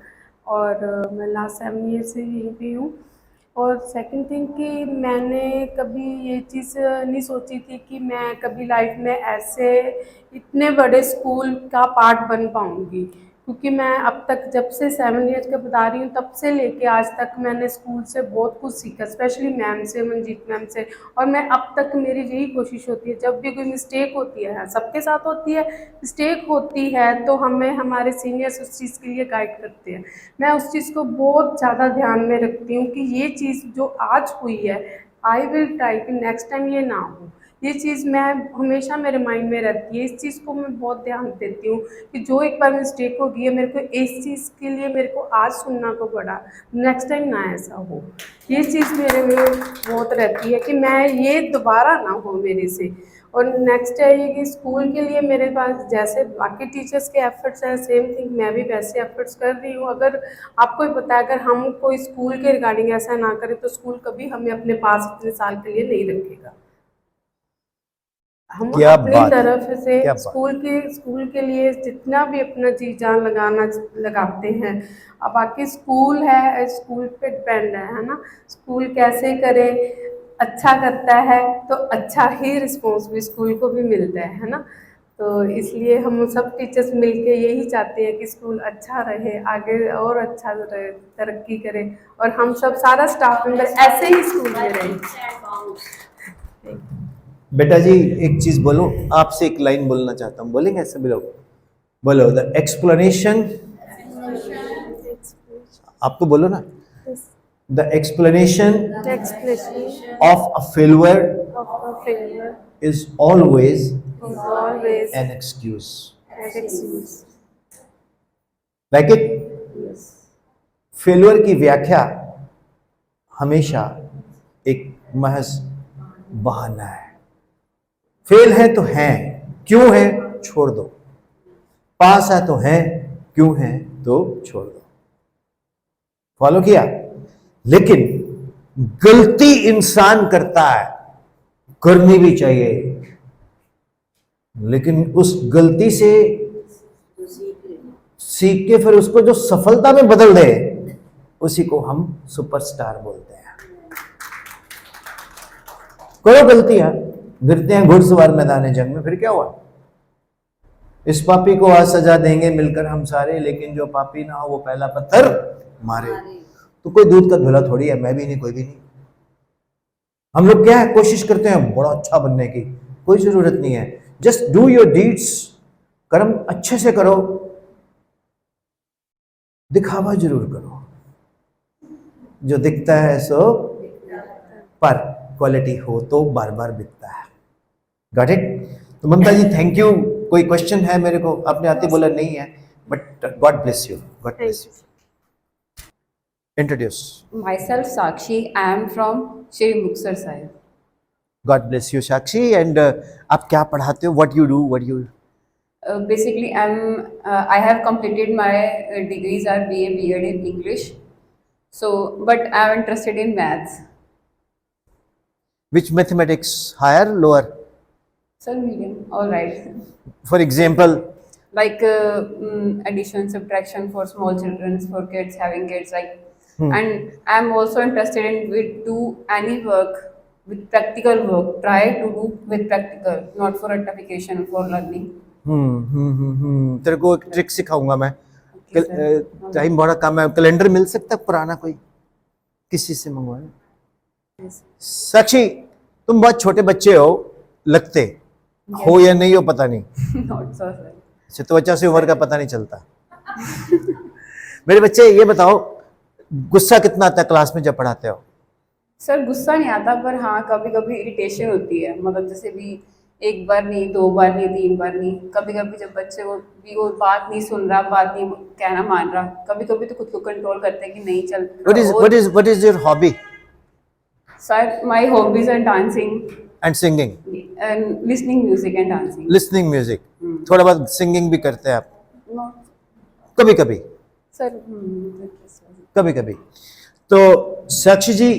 और मैं लास्ट 7 ईयर से यहीं पे हूँ। और सेकंड थिंग कि मैंने कभी ये चीज़ नहीं सोची थी कि मैं कभी लाइफ में ऐसे इतने बड़े स्कूल का पार्ट बन पाऊँगी, क्योंकि मैं अब तक जब से 7 ईयर्स का बता रही हूँ तब से लेके आज तक मैंने स्कूल से बहुत कुछ सीखा, स्पेशली मैम से, मंजीत मैम से। और मैं अब तक मेरी यही कोशिश होती है, जब भी कोई मिस्टेक होती है, सबके साथ होती है, मिस्टेक होती है तो हमें हमारे सीनियर्स उस चीज़ के लिए गाइड करते हैं। मैं उस चीज़ को बहुत ज़्यादा ध्यान में रखती हूँ कि ये चीज़ जो आज हुई है, आई विल ट्राई कि नेक्स्ट टाइम ये ना हो। ये चीज़ मैं हमेशा मेरे माइंड में रहती है, इस चीज़ को मैं बहुत ध्यान देती हूँ कि जो एक बार मिस्टेक हो गई है, मेरे को इस चीज़ के लिए मेरे को आज सुनना को पड़ा, नेक्स्ट टाइम ना ऐसा हो। ये चीज़ मेरे में बहुत रहती है कि मैं ये दोबारा ना हो मेरे से। और नेक्स्ट है ये कि स्कूल के लिए मेरे पास जैसे बाकी टीचर्स के एफर्ट्स हैं, सेम थिंग मैं भी वैसे एफर्ट्स कर रही हूँ। अगर आपको ही पता है, अगर हम कोई स्कूल के रिगार्डिंग ऐसा ना करें तो स्कूल कभी हमें अपने पास इतने साल के लिए नहीं रखेगा। हम क्या अपनी बात है, तरफ से क्या बात। स्कूल के लिए जितना भी अपना जी जान लगाते हैं। अब बाकी स्कूल है, स्कूल पे डिपेंड है ना, स्कूल कैसे करे, अच्छा करता है तो अच्छा ही रिस्पॉन्स भी स्कूल को भी मिलता है ना। तो इसलिए हम सब टीचर्स मिलके यही चाहते हैं कि स्कूल अच्छा रहे, आगे और अच्छा रहे, तरक्की करे, और हम सब सारा स्टाफ मेंबर ऐसे ही स्कूल में रहे। बेटा जी एक चीज बोलो, आपसे एक लाइन बोलना चाहता हूँ, बोलेंगे सभी लोग? बोलो, द एक्सप्लेनेशन, आपको बोलो ना, the explanation of a failure is always an excuse. Like it? Failure की व्याख्या हमेशा एक महज बहाना है। फेल है तो है, क्यों है छोड़ दो, पास है तो है, क्यों है तो छोड़ दो। फॉलो किया? लेकिन गलती इंसान करता है, करनी भी चाहिए, लेकिन उस गलती से सीख के फिर उसको जो सफलता में बदल दे, उसी को हम सुपरस्टार बोलते हैं। करो गलतियां, गिरते हैं घुड़सवार मैदान जंग में, फिर क्या हुआ? इस पापी को आज सजा देंगे मिलकर हम सारे, लेकिन जो पापी ना हो वो पहला पत्थर मारे, तो कोई दूध का धुला थोड़ी है, मैं भी नहीं, कोई भी नहीं। हम लोग क्या है, कोशिश करते हैं बड़ा अच्छा बनने की, कोई जरूरत नहीं है। जस्ट डू योर डीड्स, कर्म अच्छे से करो, दिखावा जरूर करो, जो दिखता है सो पर क्वालिटी हो तो बार बार बिकता है। Got it? तो ममता जी थैंक यू। कोई क्वेश्चन है मेरे को? आपने आते बोला नहीं है, but God bless you, God bless you. Introduce. Myself Sakshi, I am from Shri Muksar Sahib. God bless you Sakshi. And आप क्या पढ़ाते हो? What you do? What you? Basically, I have completed my degrees are BA, B.Ed in English. So, but I am interested in maths. Which mathematics? Higher, lower? So medium, all right. For example, Like addition, subtraction for small children, for kids having kids, like. And I am also interested in do any work with practical work. Try to do with practical, not for certification, for learning. तेरे को एक trick सिखाऊंगा मैं। Okay, sir. Time बड़ा कम है, calendar मिल सकता है पुराना कोई, किसी से मंगवाना? Yes. साक्षी तुम बहुत छोटे बच्चे हो लगते, हो या नहीं हो पता नहीं। Not so, sir. अच्छा, तो बच्चा से उम्र का पता नहीं चलता। मेरे बच्चे ये बताओ, गुस्सा कितना आता है क्लास में जब पढ़ाते हो? सर गुस्सा नहीं आता, पर हाँ कभी कभी इरिटेशन होती है। मतलब जैसे भी एक बार नहीं, 2 बार नहीं, 3 बार नहीं, कभी कभी जब बच्चे वो बात नहीं सुन रहा, बात नहीं कहना मान रहा, कभी कभी तो खुद को कंट्रोल करते हैं कि नहीं चल। What is your hobby? Sir my hobbies are dancing And singing? And listening music and dancing. Listening music? थोड़ा बहुत सिंगिंग भी करते हैं आप? नॉट कभी कभी? सर कभी कभी। तो साक्षी जी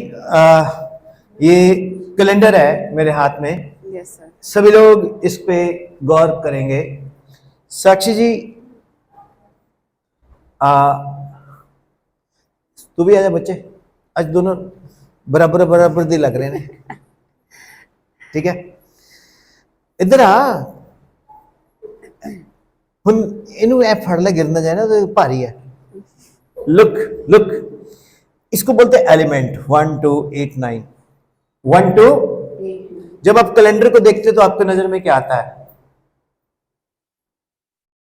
ये कैलेंडर है मेरे हाथ में, यस सर। सभी लोग इस पे गौर करेंगे। साक्षी जी तू भी आजा बच्चे, आज दोनों बराबर बराबर दी लग रहे हैं, ठीक है? इधर आ, हुन इनू ऐ फड़ ले, गिर ना जाए ना, तो भारी है। लुक लुक, इसको बोलते हैं एलिमेंट। 1 2 8 9 1 2। जब आप कैलेंडर को देखते हो तो आपकी नजर में क्या आता है?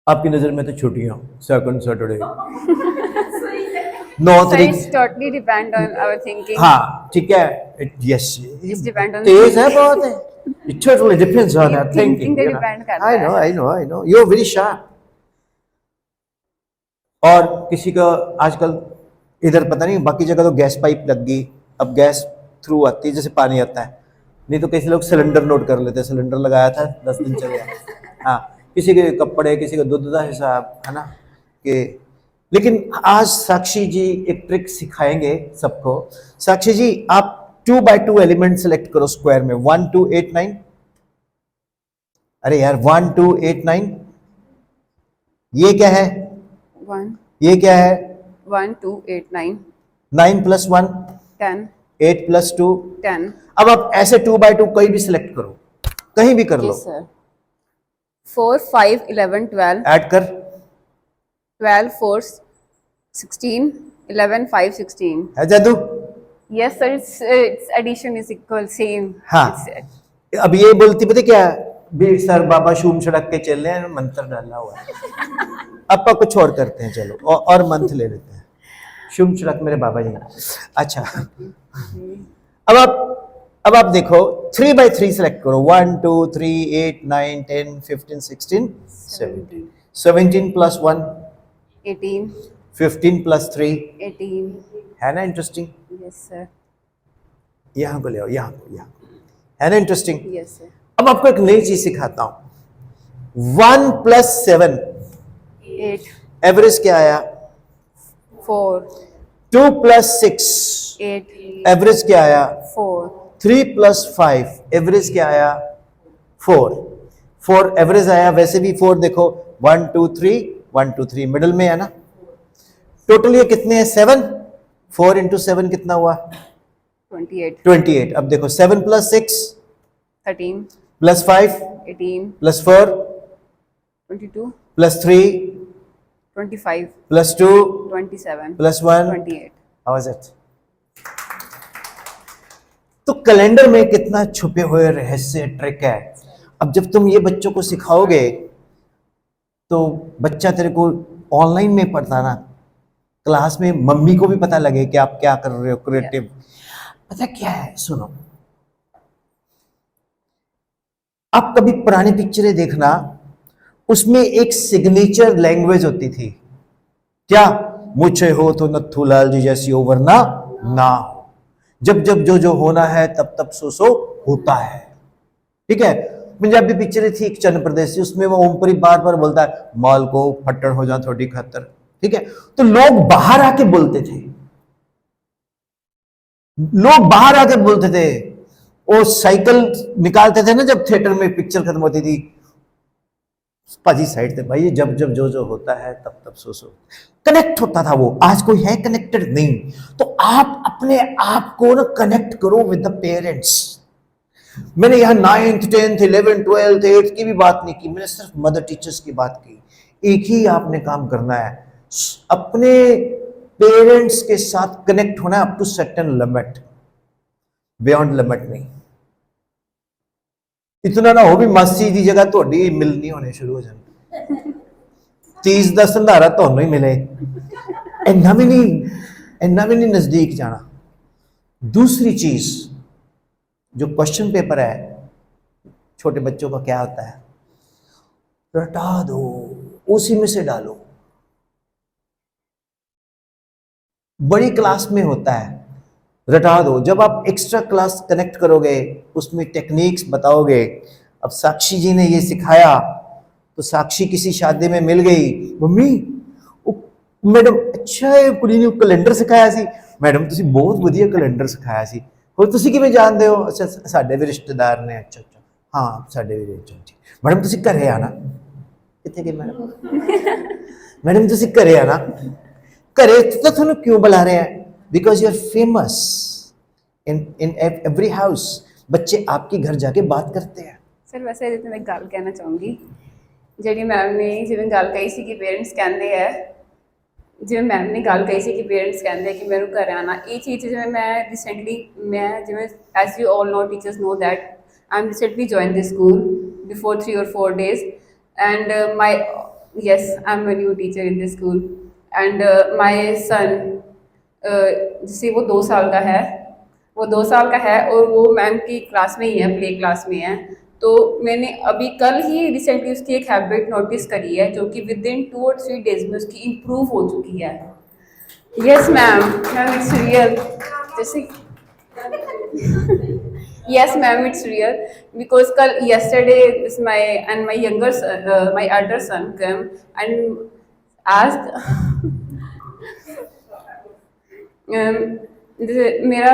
आपकी नजर में तो छुट्टियां, सेकंड सैटरडे, 9 तारीख। It's totally depend on our thinking. हाँ ठीक है, यस, It's depend on तेज है बहुत है। It totally depends on our Thinking thinking. पे you know. depend करता I know. You're very sharp. और किसी का आजकल इधर पता नहीं, बाकी जगह तो गैस पाइप लग गई, अब गैस थ्रू आती है, जैसे पानी आता है। नहीं तो किसी लोग सिलेंडर नोट कर लेते, सिलेंडर लगाया था 10 दिन चल गया। हाँ, किसी के कपड़े, किसी का दूध का हिसाब, है ना कि। लेकिन आज साक्षी जी एक ट्रिक सिखाएंगे सबको। साक्षी जी आप 2 by 2 एलिमेंट सेलेक्ट करो स्क्वायर में। 1 2 8 9। अरे यार 1 2 8 9, ये क्या है? 1 ये क्या है? 1 2 8 9 9 + 1 10 8 + 2 10। अब आप ऐसे 2 by 2 कोई भी सिलेक्ट करो, कहीं भी कर लो। Yes sir। 4 5 11 12 ऐड कर। 12 4 16 11 5 16। है जादू? Yes sir, it's addition is equal same। हाँ। It's- अब ये बोलती पता क्या भी, सर बाबा शूम सड़क के चल रहे हैं, मंत्र डाला हुआ है। अब कुछ और करते हैं, चलो और मंत्र ले लेते हैं। शुम सड़क मेरे बाबा जी। अच्छा, अब आप देखो 3 by 3 सेलेक्ट करो। 1 2 3 8 9 10 15 16 17। 17 + 1 18 15 + 3 18। है ना इंटरेस्टिंग? Yes sir। यहाँ को ले आओ, यहाँ है ना इंटरेस्टिंग? Yes sir। अब आपको एक नई चीज सिखाता हूं। 1 + 7 8 एवरेज क्या आया? 4 2 + 6 8 एवरेज क्या आया? 4 3 + 5 एवरेज क्या आया? 4 एवरेज आया। वैसे भी 4 देखो 1 2 3 1 2 3 मिडल में है ना। टोटल ये कितने हैं? 7। 4 × 7 कितना हुआ? 28 28। अब देखो 7 + 6 13 + 5 18 + 4 22 + 3 25, +2, 27, +1, 28. how was it? तो कैलेंडर में कितना छुपे हुए रहस्य ट्रिक है। अब जब तुम ये बच्चों को सिखाओगे तो बच्चा तेरे को ऑनलाइन में पढ़ता ना, क्लास में मम्मी को भी पता लगे कि आप क्या कर रहे हो क्रिएटिव। पता क्या है, सुनो, आप कभी पुरानी पिक्चरें देखना, उसमें एक सिग्नेचर लैंग्वेज होती थी, क्या, मुझे हो तो नत्थू लाल जी जैसी हो वरना ना हो, जब जब जो जो होना है तब तब सो होता है। ठीक है, पंजाबी पिक्चरें थी एक चन्न प्रदेश, उसमें वो ओमपुरी बार बार बोलता है माल को फट्टड़ हो जा थोड़ी खातर। ठीक है, तो लोग बाहर आके बोलते थे, लोग बाहर आके बोलते थे। वो साइकिल निकालते थे ना जब थिएटर में पिक्चर खत्म होती थी, पाजी साइड थे भाई, जब जब जो जो होता है तब तब सो कनेक्ट होता था वो। आज कोई है कनेक्टेड नहीं। तो आप अपने आप को ना कनेक्ट करो विद द पेरेंट्स। मैंने यहाँ 9th 10th 11th 12th 8th की भी बात नहीं की, मैंने सिर्फ मदर टीचर्स की बात की। एक ही आपने काम करना है, अपने पेरेंट्स के साथ कनेक्ट होना है up to certain limit, beyond limit नहीं। इतना ना हो भी मासी की जगह थोड़ी मिलनी होने शुरू हो जाए, 30 ਦਾ ਸੰਧਾਰਾ ਤੁਹਾਨੂੰ ही मिले, इन्ना भी नहीं नजदीक जाना। दूसरी चीज, जो क्वेश्चन पेपर है छोटे बच्चों का क्या होता है, रटा दो, उसी में से डालो। बड़ी क्लास में होता है रटा दो, जब आप एक्स्ट्रा क्लास कनेक्ट करोगे उसमें टेक्निक्स बताओगे। अब साक्षी जी ने ये सिखाया तो साक्षी किसी शादी में मिल गई, मम्मी मैडम अच्छा है कुड़ी ने कैलेंडर सिखाया सी, मैडम ਤੁਸੀਂ बहुत ਵਧੀਆ कैलेंडर सिखाया सी, और ਤੁਸੀਂ ਕਿਵੇਂ ਜਾਣਦੇ ਹੋ? ਅੱਛਾ ਸਾਡੇ ਵੀ ਰਿਸ਼ਤੇਦਾਰ ਨੇ। ਅੱਛਾ ਅੱਛਾ ਹਾਂ ਸਾਡੇ ਵੀ ਰਿਸ਼ਤੇਦਾਰ। ਮੈਡਮ ਤੁਸੀਂ ਘਰੇ ਆਣਾ। ਕਿੱਥੇ ਗਏ ਮੈਡਮ? ਮੈਡਮ ਤੁਸੀਂ ਘਰੇ ਆਣਾ। ਘਰੇ ਤਾਂ ਤੁਹਾਨੂੰ ਕਿਉਂ ਬੁਲਾ ਰਹੇ ਆ? Because you are famous in every house. बच्चे आपके घर जाके बात करते हैं। सर वैसे ਇਹਦੇ ਤੇ ਮੈਂ ਗੱਲ ਕਹਿਣਾ ਚਾਹੂੰਗੀ, ਜਿਹੜੀ ਮੈਮ ਨੇ ਜਿਵੇਂ ਗੱਲ ਕਹੀ ਸੀ ਕਿ ਪੇਰੈਂਟਸ ਕਹਿੰਦੇ ਆ, ਜਿਵੇਂ ਮੈਮ ਨੇ ਗੱਲ ਕਹੀ ਸੀ ਕਿ ਪੇਰੈਂਟਸ ਕਹਿੰਦੇ ਕਿ ਮੈਨੂੰ ਘਰ ਆਉਣਾ, ਇਹ ਚੀਜ਼ ਜਿਵੇਂ ਮੈਂ ਰੀਸੈਂਟਲੀ ਮੈਂ ਜਿਵੇਂ as you all know teachers know that I am recently join this school before 3 or 4 days and my yes I'm a new teacher in this school and my son जिसे वो 2 साल का है, वो 2 साल का है और वो मैम की क्लास में ही है, प्ले क्लास में है। तो मैंने अभी कल ही रिसेंटली उसकी एक हैबिट नोटिस करी है जो कि विद इन 2 or 3 days में उसकी इम्प्रूव हो चुकी है। Yes ma'am, ma'am it's real. जैसे yes ma'am it's real because kal yesterday is my and my younger son, my elder son came and asked मेरा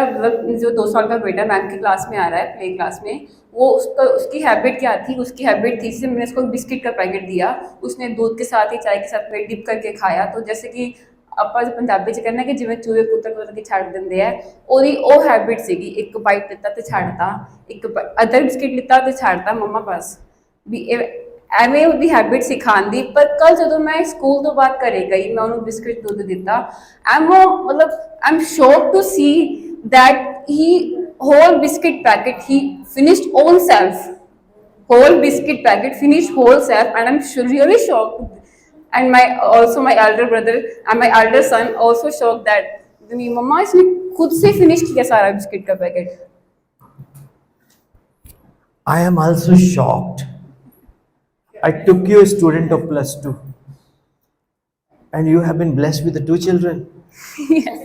जो 2 साल का बेटा मैम की क्लास में आ रहा है, प्ले क्लास में, वो उसकी हैबिट क्या थी? उसकी हैबिट थी, जैसे मैंने उसको बिस्किट का पैकेट दिया, उसने दूध के साथ ही चाय के साथ में डिप करके खाया। तो जैसे कि ਆਪਾਂ ਪੰਜਾਬੀ ਚ ਕਹਿੰਦੇ ਕਿ ਜਿਵੇਂ ਚੂਹੇ ਕੁੱਤਰ ਕੇ ਛੱਡ ਦਿੰਦੇ ਆ, ਉਹਦੀ ਉਹ ਹੈਬਿਟ ਸੀਗੀ, ਇੱਕ ਬਾਈਟ ਲਿੱਤਾ ਤੇ ਛੱਡਤਾ, ਇੱਕ ਅਦਰ ਬਿਸਕਿਟ ਲਿੱਤਾ ਤੇ ਛੱਡਤਾ, ਮੰਮਾ ਬਸ ਵੀ ਐਵੇਂ ਉਹਦੀ ਹੈਬਿਟ ਸਿਖਾਉਣ ਦੀ। ਪਰ ਕੱਲ ਜਦੋਂ ਮੈਂ ਸਕੂਲ ਤੋਂ ਬਾਅਦ ਘਰੇ ਗਈ, ਮੈਂ ਉਹਨੂੰ ਬਿਸਕਿਟ ਦੁੱਧ ਦਿੱਤਾ, I am shocked to see that he whole biscuit packet he finished own self, whole biscuit packet finished whole self, and I'm really shocked. And my elder brother and my elder son also shocked that मेरी मम्मा इसने खुद से finish किया सारा biscuit का packet. I am also shocked. I took you a student of +2 and you have been blessed with the 2 children. Yes.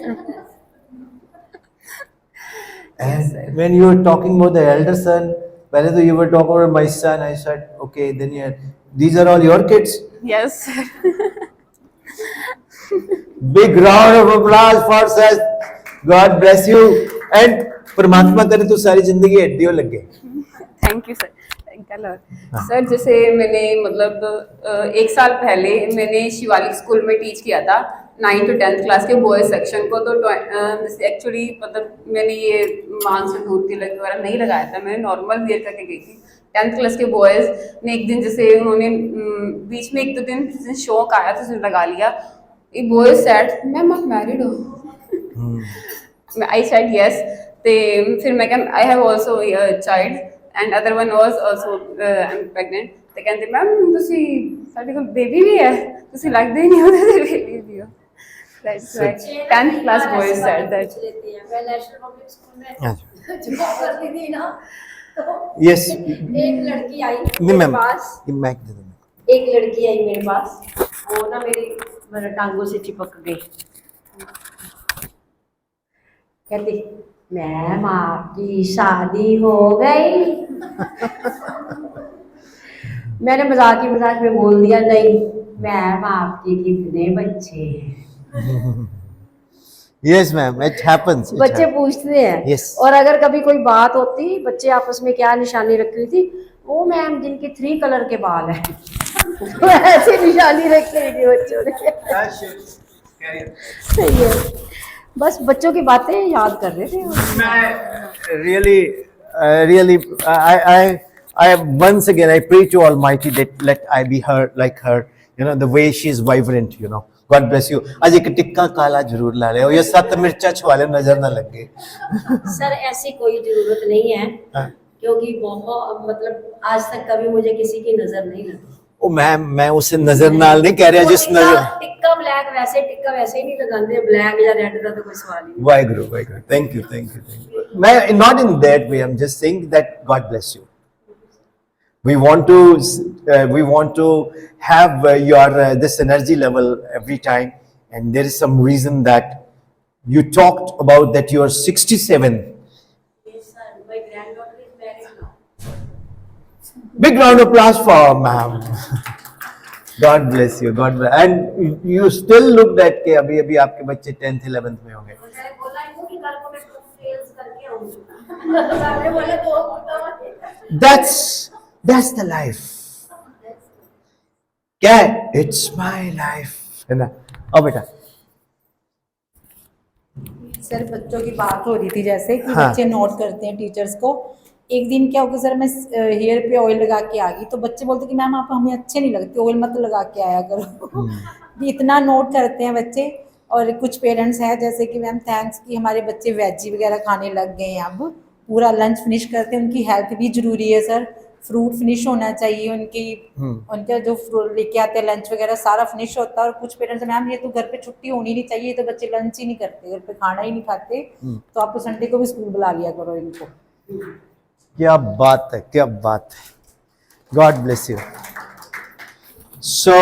And when you were talking about the elder son, whether you were talking about my son, I said, okay, then these are all your kids. Yes. Big round of applause for such. God bless you and परमात्मा करे तो सारी जिंदगी हड्डियों लगे। Thank you sir. Sir जैसे मैंने मतलब 1 साल पहले मैंने शिवालिक स्कूल में टीच किया था 9 to 10th क्लास के बॉयज सेक्शन को, तो एक्चुअली मतलब मैंने ये मांग सिंदूर तिलक वगैरह नहीं लगाया था, मैंने नॉर्मल वेयर करके गई थी। 10th क्लास के बॉयज ने एक दिन जैसे उन्होंने बीच में 1-2 दिन शौक आया तो उसने लगा लिया। एक बॉयज सेड मैम आप मैरिड हो? I said yes. ते फिर मैं कहा I have also a child and other one was also I am pregnant. ਤੇ ਕਹਿੰਦੇ ਮੈਮ ਤੁਸੀਂ ਸਾਡੇ ਕੋਲ ਬੇਬੀ ਵੀ ਹੈ, ਤੁਸੀਂ ਲੱਗਦੇ ਹੀ ਨਹੀਂ ਉਹਦੇ ਤੇ ਬੇਬੀ ਵੀ ਹੋ। That's why 10th class boys said that. मैं नेशनल पब्लिक स्कूल में जॉब करती थी ना, तो Yes. एक लड़की आई नहीं मेरे मैम, पास, ये mic दे दो मेरे एक लड़की आई मेरे पास, वो ना मेरी टांगों से चिपक गई। कहती मैम आपकी शादी हो गई। मैंने मजाक में बोल दिया नहीं मैम आपके कितने बच्चे हैं। को। Yes ma'am, it happens. बच्चे पूछते हैं। Yes. और अगर कभी कोई बात होती, बच्चे आपस में क्या निशानी रखी हुई थी, वो मैम जिनके 3 कलर के बाल हैं तो ऐसी निशानी रखी हुई थी बच्चों ने। सही है, बस बच्चों की बातें याद कर रहे थे। Really, I once again I pray to Almighty that let I be her like her. You know the way she is vibrant. You know, God bless you. आज एक टिक्का काला जरूर ला ले, और ये 7 मिर्चा छुआ ले, नजर ना लगे। सर ऐसी कोई जरूरत नहीं है, हाँ। क्योंकि बहुत मतलब आज तक कभी मुझे किसी की नजर नहीं लगी। ओ मैम, मैं उसे नजर नाल नहीं कह रहा, जिस नजर टिक्का ब्लैक वैसे ही नहीं लगाते, ब्लैक या रेड का तो कोई सवाल ही नहीं। Waheguru, thank you. मैं not in that way, I'm just saying that God bless you. We want to have your this energy level every time, and there is some reason that you talked about that you are 67. Yes sir, my granddaughter is married now. Big round of applause for ma'am. God bless you, God bless. And you still look that के अभी आपके बच्चे 10th 11th में होंगे। मैंने बोला इनको कि कल को मैं सेल्स करके आऊंगी। आपने बोला तो That's the life. क्या है? It's my life, है ना? आओ बेटा। सर बच्चों की बात हो रही थी जैसे कि हाँ। बच्चे नोट करते हैं टीचर्स को। एक दिन क्या हो गया सर, मैं हेयर पे ऑयल लगा के आ गई तो बच्चे बोलते कि मैम आप हमें अच्छे नहीं लगते, ऑयल मत लगा के आया करो। इतना नोट करते हैं बच्चे। और कुछ पेरेंट्स हैं जैसे कि मैम थैंक्स कि हमारे बच्चे वेजी वगैरह खाने लग गए हैं, अब पूरा लंच फिनिश करते हैं। उनकी हेल्थ भी जरूरी है सर, फ्रूट फिनिश होना चाहिए उनकी, उनका जो लेके आते हैं लंच वगैरह सारा फिनिश होता है। और कुछ पेरेंट्स मैम ये तो घर पे छुट्टी होनी नहीं चाहिए, तो बच्चे लंच ही नहीं करते, घर पे खाना ही नहीं खाते, तो आप संडे को भी स्कूल बुला लिया करो इनको। क्या बात है, क्या बात है। God bless you. So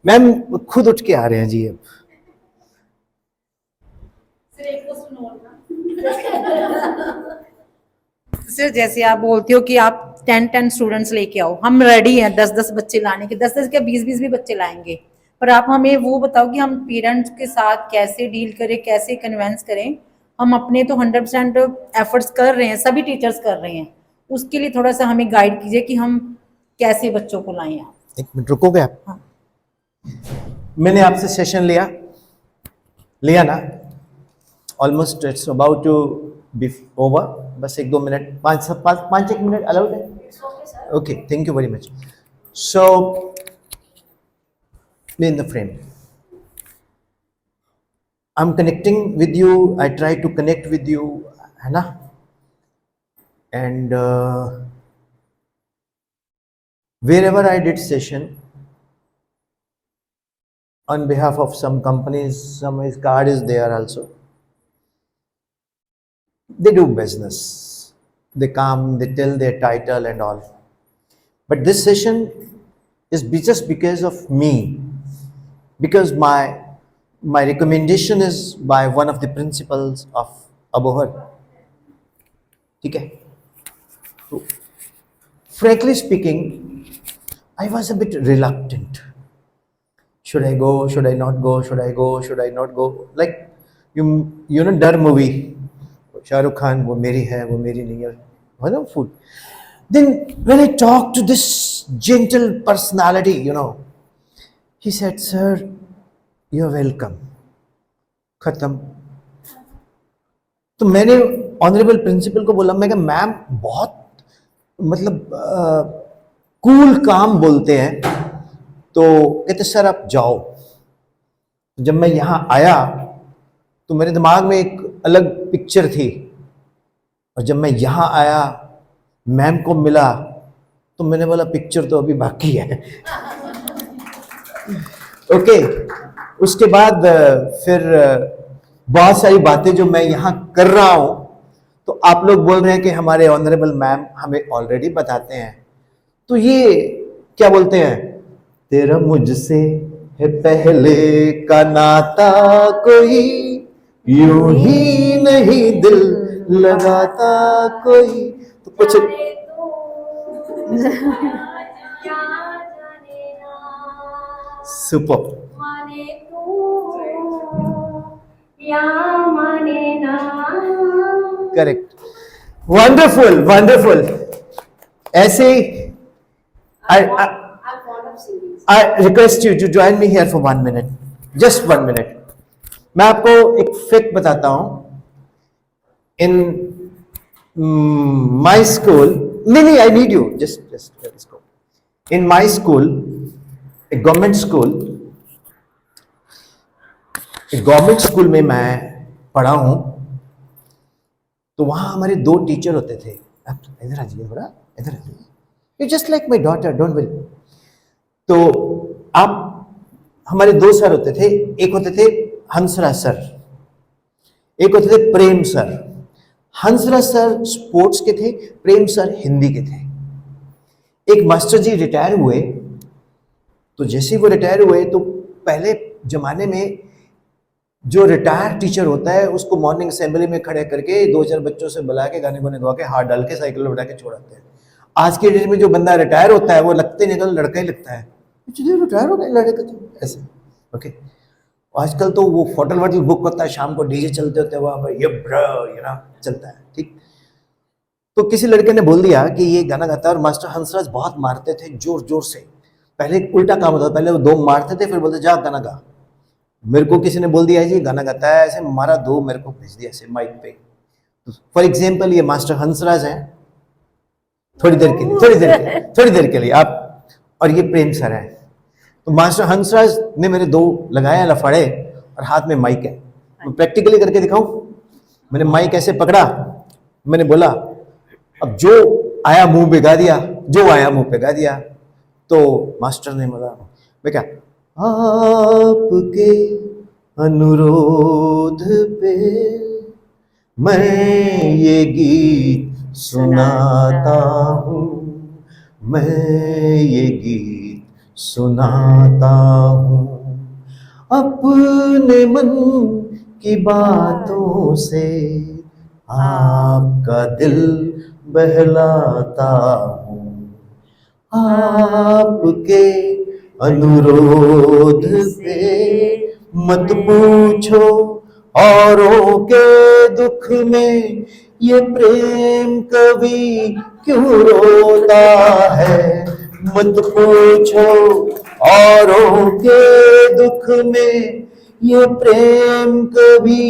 ma'am खुद उठ के आ रहे हैं जी अब। सर जैसे आप बोलते हो कि आप 10 स्टूडेंट्स लेके आओ, हम रेडी हैं 10 बच्चे लाने के, 10 क्या 20 भी बच्चे लाएंगे, पर आप हमें वो बताओ कि हम पेरेंट्स के साथ कैसे डील करें, कैसे कन्विंस करें। हम अपने तो 100% एफर्ट्स कर रहे हैं, सभी टीचर्स कर रहे हैं, उसके लिए थोड़ा सा हमें गाइड कीजिए कि हम कैसे बच्चों को लाएं। आप 1 मिनट रुकोगे आप? हाँ। मैंने आपसे सेशन लिया ना, almost it's about to be over. बस 1-2 मिनट, 5-1 मिनट अलाउड है? Okay, thank you very much. So in the frame, I'm connecting with you, I try to connect with you, है ना? And wherever I did session on behalf of some companies, some card is there also, they do business, they come, they tell their title and all, but this session is just because of me, because my recommendation is by one of the principals of Abohar. ठीक है? So, frankly speaking, I was a bit reluctant. Should I go? Should I not go? Should I go? Should I not go? Like you know Dar movie, Shahrukh Khan, वो मेरी है, वो मेरी नहीं है, मतलब food. Then when I talked to this gentle personality, you know, he said, sir, you are welcome, खत्म। तो मैंने ऑनरेबल प्रिंसिपल को बोला, मैं कहा मैम बहुत मतलब कूल काम बोलते हैं। तो कहते सर आप जाओ। जब मैं यहाँ आया तो मेरे दिमाग में एक अलग पिक्चर थी, और जब मैं यहाँ आया मैम को मिला तो मैंने बोला पिक्चर तो अभी बाकी है। ओके, उसके बाद फिर बहुत सारी बातें जो मैं यहाँ कर रहा हूँ, तो आप लोग बोल रहे हैं कि हमारे ऑनरेबल मैम हमें ऑलरेडी बताते हैं। तो ये क्या बोलते हैं, तेरा मुझसे है पहले का नाता, कोई यूं ही नहीं दिल लगाता कोई। तो कुछ सुपर, करेक्ट, वंडरफुल वंडरफुल। ऐसे I request you to join me here for 1 minute, just 1 minute. मैं आपको एक फैक्ट बताता हूं। In my school, नहीं, I need you, just let's go. In my school, एक गवर्नमेंट स्कूल में मैं पढ़ा हूं। तो वहां हमारे 2 टीचर होते थे। आप इधर आ जाइए, थोड़ा इधर आ जाइए, you just like my daughter, don't worry. तो आप हमारे 2 सर होते थे, एक होते थे हंसराज सर, एक होते थे प्रेम सर। हंसराज सर स्पोर्ट्स के थे, प्रेम सर हिंदी के थे। एक मास्टर जी रिटायर हुए, तो जैसे वो रिटायर हुए तो पहले जमाने में जो रिटायर टीचर होता है उसको मॉर्निंग असेंबली में खड़े करके 2-4 बच्चों से बुला के गाने गुने गा के हाथ डाल के साइकिल में बैठा के छोड़ाते हैं। आज के डेट में जो बंदा रिटायर होता है वो लगते नहीं तो लड़का ही लगता है, रिटायर हो गए लड़के तो ऐसे। ओके, आजकल तो वो होटल बुक होता है, शाम को डीजे चलते होते हैं वहाँ पर, ये ब्रो चलता है, ठीक। तो किसी लड़के ने बोल दिया कि ये गाना गाता है, और मास्टर हंसराज बहुत मारते थे जोर जोर से। पहले उल्टा काम होता था, पहले वो 2 मारते थे, फिर बोलते जा गाना गा। मेरे को किसी ने बोल दिया जी गाना गाता है, ऐसे मारा 2 मेरे को भेज दिया ऐसे माइक पे। फॉर एग्जाम्पल ये मास्टर हंसराज हैं, थोड़ी देर के लिए आप, और ये प्रेम सर है। तो मास्टर हंसराज ने मेरे 2 लगाए लफड़े, और हाथ में माइक है। मैं प्रैक्टिकली करके दिखाऊं। मैंने माइक ऐसे पकड़ा, मैंने बोला अब जो आया मुंह पे गा दिया, तो मास्टर ने बोला, मैं क्या, आपके अनुरोध पे मैं ये गीत सुनाता हूँ, मैं ये गीत सुनाता हूँ, अपने मन की बातों से आपका दिल बहलाता हूँ, आपके अनुरोध पे मत पूछो औरों के दुख में, ये प्रेम कभी क्यों रोता है, मत पूछो औरों के दुख में, ये प्रेम कभी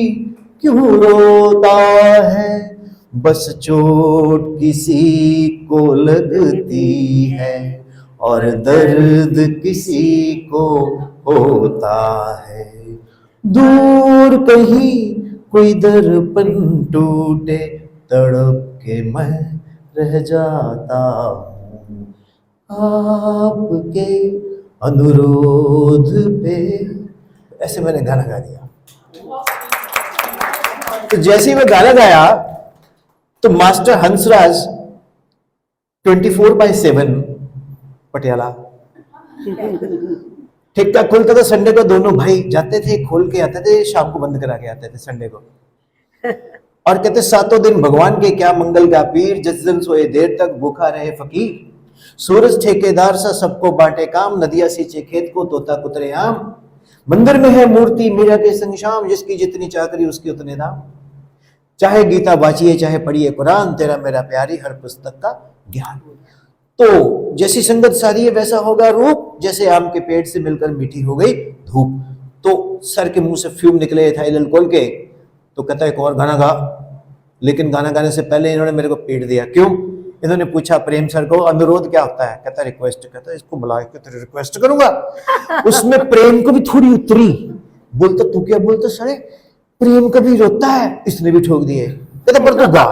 क्यों रोता है, बस चोट किसी को लगती है और दर्द किसी को होता है, दूर कहीं कोई दर्पण टूटे, तड़प के मैं रह जाता हूँ, आपके अनुरोध पे। ऐसे मैंने गाना गा दिया। तो जैसे ही मैं गाना गाया तो मास्टर हंसराज 24/7 पटियाला ठीक ठाक खुलता था। संडे को दोनों भाई जाते थे, खोल के आते थे, शाम को बंद करा के आते थे संडे को। और कहते 7 दिन भगवान के क्या मंगल का पीर, जिस दिन सोए देर तक भूखा रहे फकीर, सूरज ठेकेदार सा सबको बांटे काम, नदिया सींचे खेत को तोता कुतरे आम, मंदिर में है मूर्ति मीरा के संग शाम, जिसकी जितनी चाकरी उसकी उतने दाम, चाहे गीता बाचिए चाहे पढ़िए कुरान, तेरा मेरा प्यारी हर पुस्तक का ज्ञान। तो जैसी संगत सारी है वैसा होगा रूप, जैसे आम के पेड़ से मिलकर मीठी हो गई धूप। तो सर के मुंह से फ्यूम निकले इथाइल अल्कोहल के, तो कहता है एक और गाना गा। लेकिन गाना गाने से पहले इन्होंने मेरे को पीट दिया। क्यों? इन्होंने पूछा प्रेम सर को अनुरोध क्या होता है, कहता रिक्वेस्ट। कहता है इसको बुला के तेरी रिक्वेस्ट करूंगा। उसमें प्रेम को भी थोड़ी उतरी। बोलता तू क्या बोलता सर, प्रेम कभी रोता है। इसने भी ठोक दिए। कहता पर तू गा।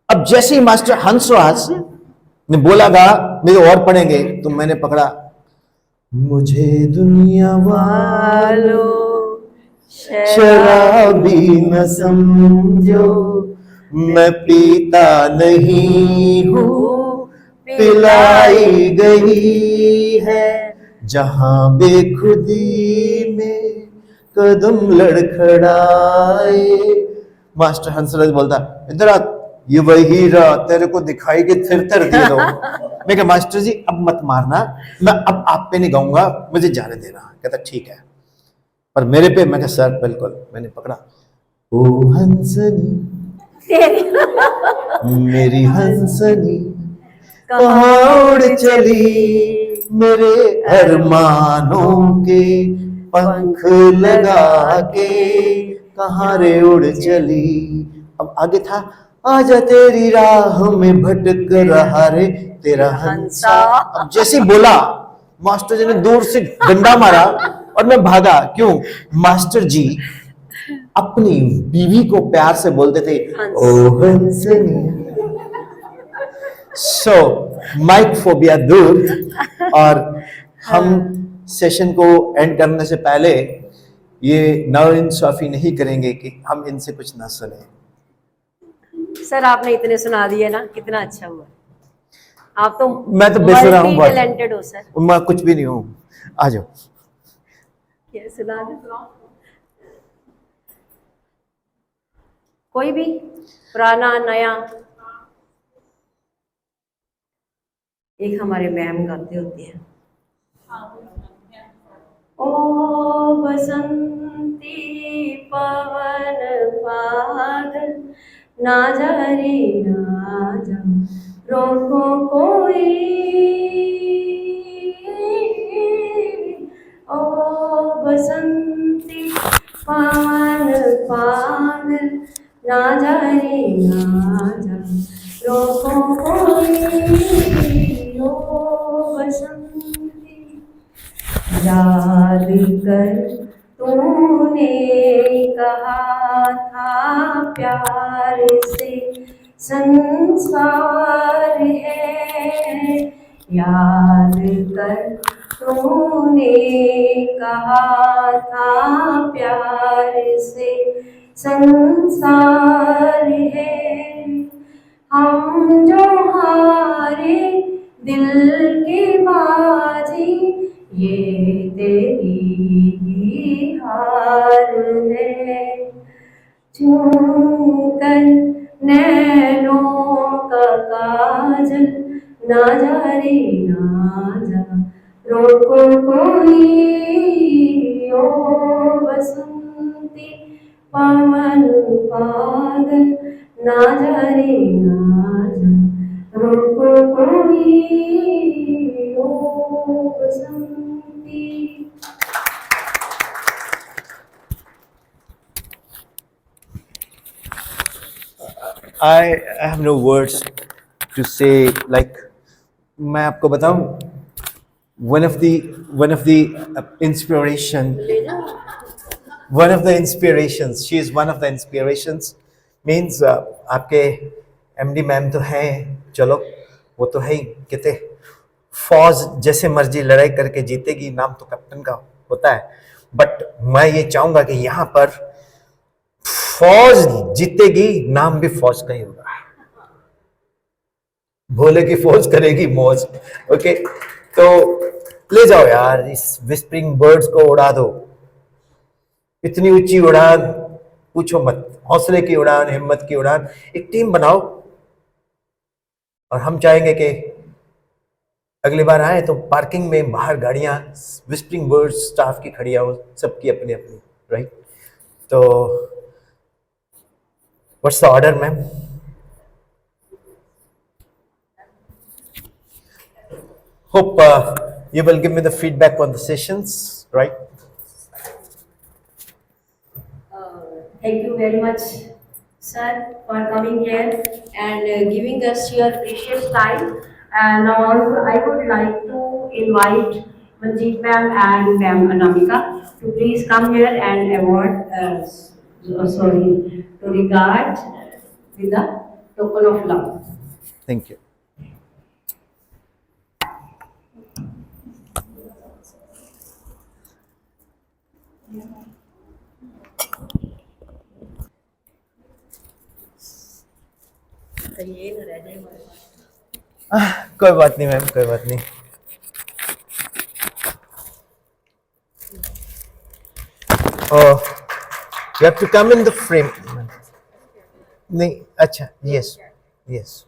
अब जैसे ही मास्टर हंसराज ने बोला गा, नहीं और पढ़ेंगे, तो मैंने पकड़ा, मुझे दुनिया वालों शराबी न समझो, मैं पीता नहीं हूँ, पिलाई गई है जहां बेखुदी में कदम लड़खड़ाए। मास्टर हंसराज बोलता इधर आ, ये वही रहा, तेरे को दिखाई के थिर दे दो। मैं कहा मास्टर जी अब मत मारना, मैं अब आप पे नहीं गाऊंगा, मुझे जाने देना। कहता ठीक है, पर मेरे पे। मैं कहा सर बिल्कुल। मैंने पकड़ा, ओ हंसनी मेरी हंसनी कहाँ उड़ चली, मेरे अरमानों के पंख लगा के कहाँ रे उड़ चली। अब आगे था, आजा तेरी राह में भटक रहा रे तेरा हंसा। अब जैसे बोला, मास्टर जी ने दूर से डंडा मारा और मैं भागा। क्यों? मास्टर जी अपनी बीवी को प्यार से बोलते थे ओ हंसनी। सो माइक फोबिया दूर। और हम सेशन को एंड करने से पहले ये नाइंसाफी नहीं करेंगे कि हम इनसे कुछ ना सुने। सर आपने इतने सुना दिए ना, कितना अच्छा हुआ। आप तो मैं तो बेसुरा हूँ, बहुत टैलेंटेड हो सर। मैं कुछ भी नहीं हूँ। आ जाओ। क्या सुना दो? कोई भी पुराना नया। एक हमारे मैम गाते होते हैं, ओ बसंती पवन पागल ना जा रे ना जा, रोको कोई, ओ बसंती पवन पागल ना जा रे ना जा, रोको कोई, ओ बसंती। याद कर तूने कहा था प्यार से संसार है, याद कर तूने कहा था प्यार से संसार है। हम जो हारे दिल की बाजी, ये तेरी ही हार है। चूम कर नैनों का काजल ना जा रे ना जा, रोको कोई, ओ बसंती पवन पागल ना जा रे ना जा, रोको कोई, ओ बसंती। I have no words to say. Like, मैं आपको बताऊं, one of the inspirations, she is one of the inspirations, means आपके MD मैम तो हैं, चलो वो तो है ही, कहते फौज जैसे मर्जी लड़ाई करके जीतेगी, नाम तो कैप्टन का होता है। बट मैं ये चाहूंगा कि यहाँ पर फौज जीतेगी, नाम भी फौज का ही होगा। भोले की फौज करेगी मौज। ओके, तो ले जाओ यार, इस विस्परिंग बर्ड्स को उड़ा दो। इतनी ऊंची उड़ान पूछो मत, हौसले की उड़ान, हिम्मत की उड़ान। एक टीम बनाओ, और हम चाहेंगे कि अगली बार आए तो पार्किंग में बाहर गाड़ियां विस्परिंग बर्ड्स स्टाफ की खड़ी हो, सबकी अपनी अपनी, राइट? तो what's the order ma'am? Hope you will give me the feedback on the sessions, right? Thank you very much, sir, for coming here and giving us your precious time. And now I would like to invite Manjeet ma'am and ma'am Anamika to please come here and award, to regard with the token of love. Thank you. कोई बात नहीं ma'am, कोई बात नहीं. Oh, you have to come in the frame. नहीं, अच्छा, yes, yes.